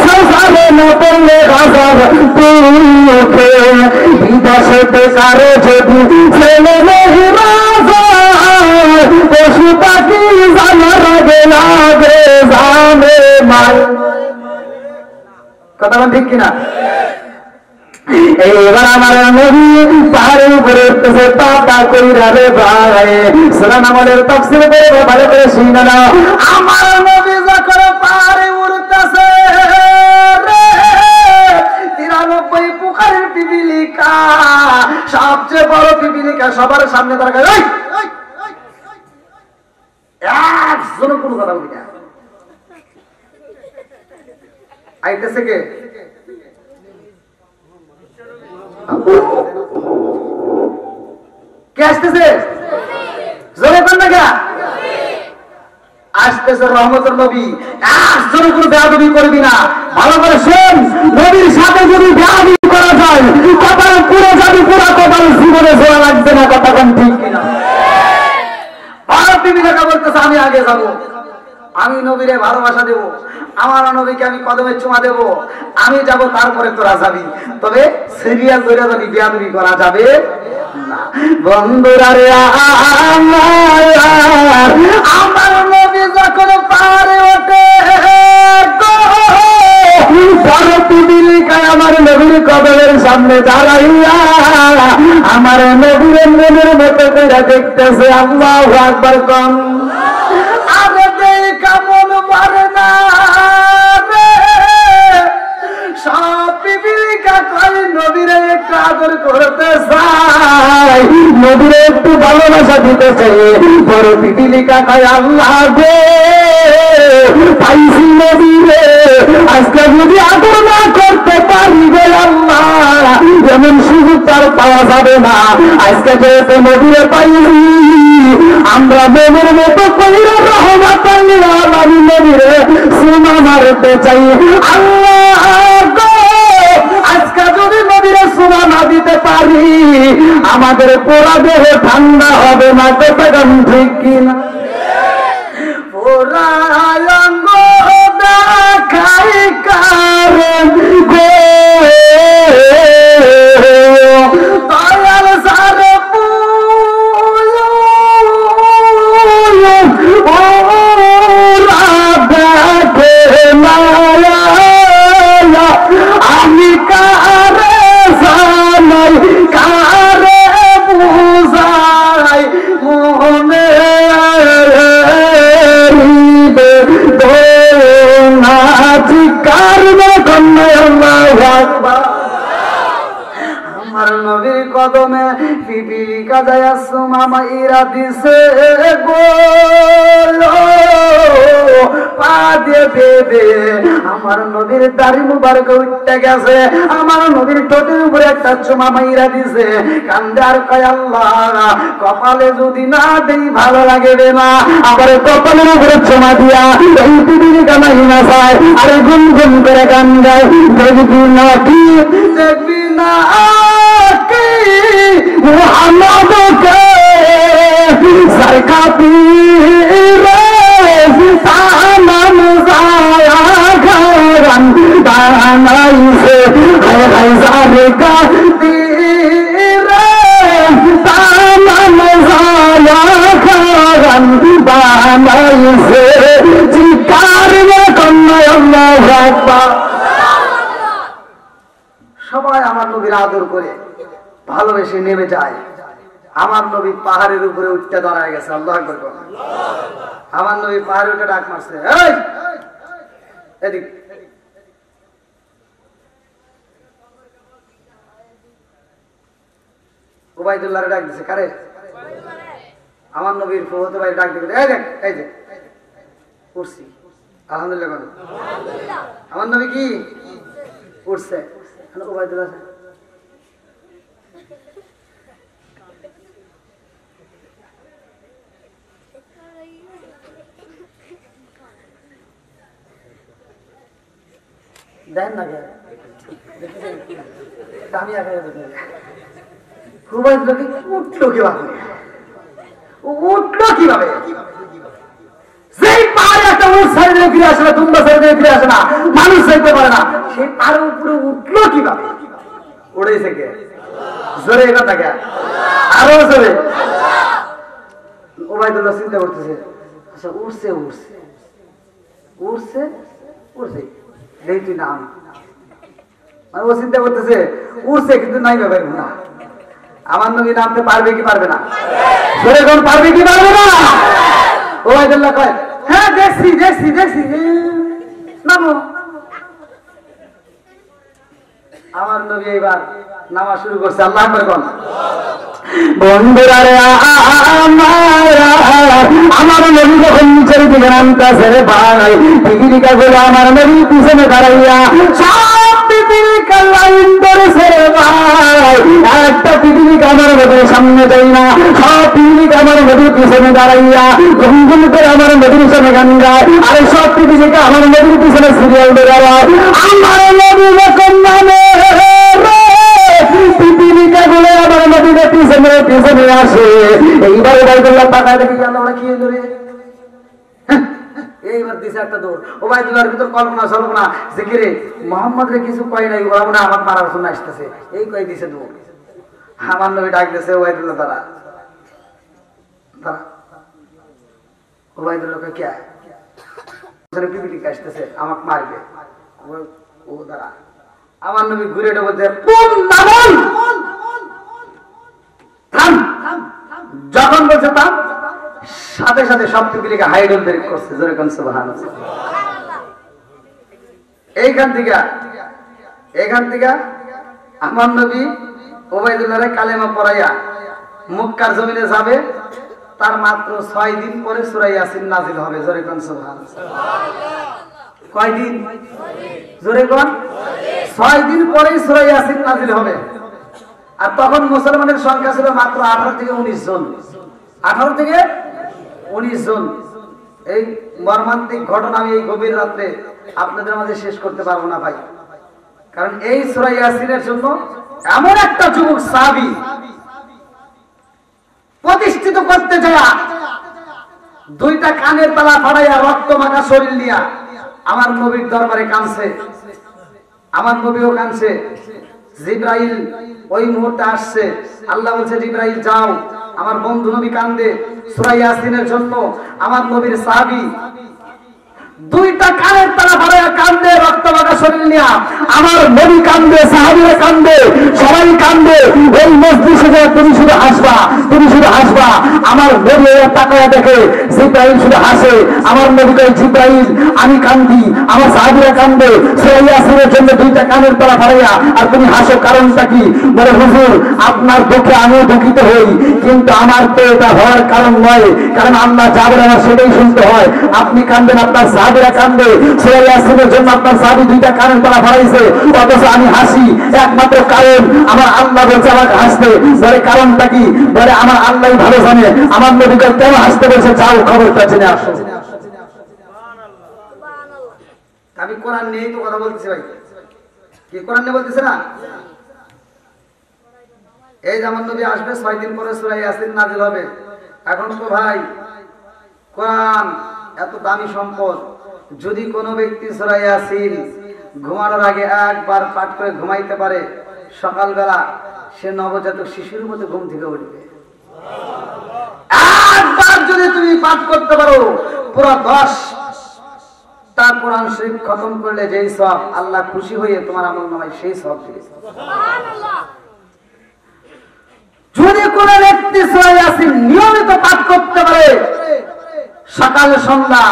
[SPEAKER 1] সংসারে না পড়লে রাজার বুকে। বিদেশেতে কারো যদি ছেলে নেই রাজা, পশু পাখি জানার আগে লাগে জানে মাল। কথা বল ঠিক কিনা? এইবার আমার নবী পাহাড়ের উপরে উঠতেছে, পাতা কইরা রে ভাই সুরান আমলের তাফসীর করে ভালো করে শুনে নাও। আমার নবী যখন পাহাড়ে উঠতেছে রে, 93 পুকারের পিপিলিকা, সবচেয়ে বড় পিপিলিকা সবার সামনে দাঁড়ায়, একজনও কোনো কথা বলি না। আইতেছে কে? কে আসতেছে? জোরে কোন দেখা আসতেছে রহমতের নবী। একজনও কোনো বেয়াদবি করবি না, ভালো করে শোন। নবীর সাথে যদি বেয়াদবি করা যায়, কপাল পুরো যাবি, পুরো কপাল জীবনে জোড়া লাগবে না। কথা কোন ঠিক কিনা? ভারত বিবেকা বলতেছে আমি আগে যাবো, আমি নবীরে ভালোবাসা দেব, আমার নবীকে আমি কদমে চুমা দেব, আমি যাব, তারপরে তোরা যাবি। তবে সিরিয়াল ধরে যাবি, বেয়াদবি করা যাবে না। বন্ধুরা রে আমার নবী যখন পারে ওঠে, বড় পিপিলিকায় আমার নবীর কদমের সামনে দাঁড়াইয়া আমার নবীর মনের মতো করে দেখতেছে। আল্লাহু আকবার কম। আরে দেখা মন মারে না রে, সব বিবিকা কই নবীরে একটু আদর করতে চাই, নবীরে একটু ভালোবাসা দিতে চাই। বড় বিবিকা কয় আল্লাহ গো পাইছি নবীরে, আজকে যদি আদর না করতে পারি গো আল্লাহ, এমন সুযোগ তার পাওয়া যাবে না। আজকে যেহেতু নবীরে পাইছি, আমরা মনের মতো কইরা রহমাতাল লিল আলামিন নবীরে সুমা মারতে চাই। আল্লাহ গো আজকে যদি নবীরে সুমা না দিতে পারি, আমাদের পোড়া দেহ ঠান্ডা হবে না। কথা ঠিক কিনা? পোড়া অঙ্গ দেখাই কারণ গো দয়াল সারে আমি কারে জানাই কারে বুঝাই মনে আমার নবীর কদমে পিপিলিকা যায় সুমামা ইরা দিছে গো পা দিয়ে দেবে। আমার নবীর দাড়ি মুবারক উঠতে গেছে, আমার নবীর ঠোঁটের উপরে একটা চুমা মাইরা দিছে। কান্দে আর কয় আল্লাহ কপালে যদি না দেই ভালো লাগবে না, আবার কপালের উপরে চুমা দিয়া এই পিপিলিকা মাইনা যায়। আরে গুনগুন করে গান গায়, দেখবি না কি দেখবি না কি মুহাম্মদকে সরকা পীরে তানাম জায়া ঘরান বানাইছে হায় হায় সরকা পীরে তানাম জায়া ঘরান বানাইছে। চিৎকার করে কন্যা আল্লাহু আকবার। সবাই আমার নবীর আদর করে ভালোবেসে নেমে যায়। আমার নবী পাহাড়ের উপরে উঠতে দাঁড়ায় গেছে। আল্লাহু আকবার। আমার নবী পাহাড়ে উঠে ডাক মারছে, এই এদিক। উবাইদুল্লাহরে ডাক দিছে। কারে? আমার নবীর ফুফাতো ভাই ডাক দিবে, এই দেখ এই যে উঠছি। আলহামদুলিল্লাহ বলো। আমার নবী কি উঠছে? উবাইদুল্লাহ দেন না কে আমি আগে উবাইদুল্লাহ উঠলো কিভাবে? উঠলো কিভাবে? সেই পাহাড়ে একটা উঠ সাইড দিয়ে ফিরে আসে না, দুম্বা সাইড দিয়ে ফিরে আসে না, মানুষ যাইতে পারে না, সেই পাহাড়ের উপরে উঠলো কিভাবে? উড়েছে কে? জোরে এটা থাকে আরো জোরে। উবাইদুল্লাহ চিন্তা করতেছে, আচ্ছা উঠছে উঠছে উঠছে উঠছে দেখি তুই নাম। ও চিন্তা করতেছে উঠছে কিন্তু নাই ব্যাপার না। আমার নবী নামতে পারবে কি পারবে না? জোরে কোন পারবে কি পারবে না? উবাইদুল্লাহ কয় হ্যাঁ দেখছি দেখছি দেখছি নামো। আমার নবী এবার নামা শুরু করছে। আল্লাহ আকবার কোন। বন্ধুরা রে আমার নবী যখন নিচের দিকে নামতেছে ভাই, পিপিলিকা গুলো আমার নবী পিছনে দাঁড়াইয়া সব পিপিলিকা লাইন ধরেছে ভাই। একটা পিপিলিকা আমার নবীর সামনে যাই না, সব পিপিলিকা আমার নবীর পিছনে দাঁড়াইয়া গুনগুন করে আমার নবীর সামনে গান গায়। আর সব পিপিলিকা আমার নবীর পিছনে সিরিয়াল বেরোয়। আমার নবী যখন নামে পিপিলিকা গুলো আমার নবীর পিছনে পিছনে আসে। এইবার উবাইদুল্লাহ তাকায় দেখি গেল ওরা কি ধরে এইবার দিছে একটা দৌড়। উবাইদুল্লাহর ভিতর কল্পনা সল্পনা যে কিরে মোহাম্মদ রে কিছু কয় নাই, ওরা মনে আমার মারার জন্য আসতেছে, এই কয় দিছে দৌড়। আমার নবী ডাক দিয়েছে উবাইদুল্লাহ তারা তারা উবাইদুল্লাহ কে কে পিপিলিকা আসতেছে আমাকে মারবে। ও দাঁড়া আমার নবী ঘুরে এটা বলছে কোন নামল থাম। যখন বলছে থাম, সাথে সাথে সব টুকরিকে হাইডল ব্রেক করছে, জোরে কোন সুবহানাল্লাহ। এখান থেকে আমার নবী ওবাইদুল্লাহরে কালেমা পড়াইয়া মক্কার জমিনে যাবে। তার মাত্র 6 দিন পরে সূরা ইয়াসিন নাজিল হবে, জোরে কোন সুবহানাল্লাহ। কয়দিন? জোরে কোন? 6 দিন পরেই সূরা ইয়াসিন নাজিল হবে। আর তখন মুসলমানের সংখ্যা ছিল মাত্র 18 থেকে 19 জন। 18 থেকে 19 জন। এই মর্মান্তিক ঘটনা আমি এই গভীর রাত্রে আপনাদের মাঝে শেষ করতে পারবো না ভাই, কারণ এই সূরা ইয়াসিনের জন্য এমন একটা যুবক সাহাবী প্রতিষ্ঠিত করতে যায়, 2টা কানের তালা ফাড়াইয়া রক্ত মাখা শরীর নিয়া আমার নবীর দরবারে কাঁদছে। আমার নবীও কাঁদছে। জিবরাইল ওই মুহূর্তে আসছে। আল্লাহ বলছে জিবরাইল যাও, আমার বন্ধু নবী কান্দে সূরা ইয়াসিনের জন্য। আমার নবীর সাহাবী 2টা কানের তালা ফাড়াইয়া কান্দে রক্ত মাখা শরীর নিয়া। আমার নবী কান্দে, সাহাবীরা কান্দে, সবাই কান্দে। ওই মজলিসে তুমি শুধু হাসবা, তুমি শুধু হাসবা। আমার নবী তাকায়া দেখে জিবরাইল শুধু হাসে। আমার নবী কয় জিবরাইল আমি কান্দি, আমার সাহাবীরা কান্দে সূরা ইয়াসিনের জন্য 2টা কানের তালা ফাড়াইয়া, আর তুমি হাসো, কারণটা কি? বলে হুজুর আপনার দুঃখে আমিও দুঃখিত হই, কিন্তু আমার তো এটা হওয়ার কারণ নয়, কারণ আল্লাহ যা বলে আমার সেটাই শুনতে হয়। আপনি কান্দেন, আপনার সাহাবীরা কান্দে সূরা ইয়াসিনের জন্য, আপনার সাহাবী 2টা কানের তালা ফাড়াইছে, অথচ আমি হাসি। একমাত্র কারণ আমার আল্লাহ বলছে আমাকে হাসতে। বলে কারণটা কি? বলে আমার আল্লাহই ভালো জানে। আমার নবী কেন হাসতে বলছে, যাও খবরটা জেনে আসো। আমি কোরআন নিয়েই তো কথা বলতেছি ভাই, কি কোরআন নিয়ে বলতেছে না? এই যে আমার নবী আসবে, 6 দিন পরে সূরা ইয়াসিন নাজিল হবে। এখন তো ভাই কোরআন এত দামি সম্পদ, যদি কোনো ব্যক্তি সূরা ইয়াসিন ঘুমানোর আগে একবার পাঠ করে ঘুমাইতে পারে, সকালবেলা সে নবজাতক শিশুর মতো ঘুম থেকে উঠবে। একবার যদি তুমি পাঠ করতে পারো, পুরো 10টা কোরআন শরীফ খতম করলে যেই সওয়াব আল্লাহ খুশি হয়ে তোমার আমলনামায় সেই সওয়াব দিবে। সুবহানাল্লাহ। যদি কোন ব্যক্তি সূরা ইয়াসিন নিয়মিত পাঠ করতে পারে সকাল সন্ধ্যা,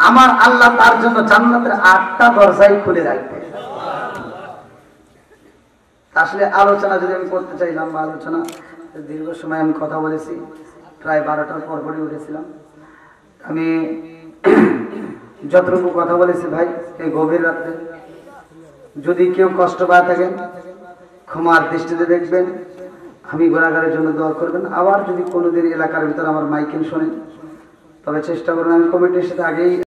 [SPEAKER 1] আমার আল্লাহ তার জন্য জান্নাতের 8টা দরজাই খুলে রাখবে। আসলে আলোচনা যদি আমি করতে চাই, লম্বা আলোচনা, দীর্ঘ সময় আমি কথা বলেছি, প্রায় 12টার পরপরই উঠেছিলাম। আমি যতটুকু কথা বলেছি ভাই এই গভীর রাত্রে, যদি কেউ কষ্ট পায় থাকেন ক্ষমার দৃষ্টিতে দেখবেন। আমি গুনাহগারের জন্য দোয়া করবেন। আবার যদি কোনোদিন এলাকার ভিতরে আমার মাইকিং শোনেন, তবে চেষ্টা করবেন, আমি কমিটির সাথে আগেই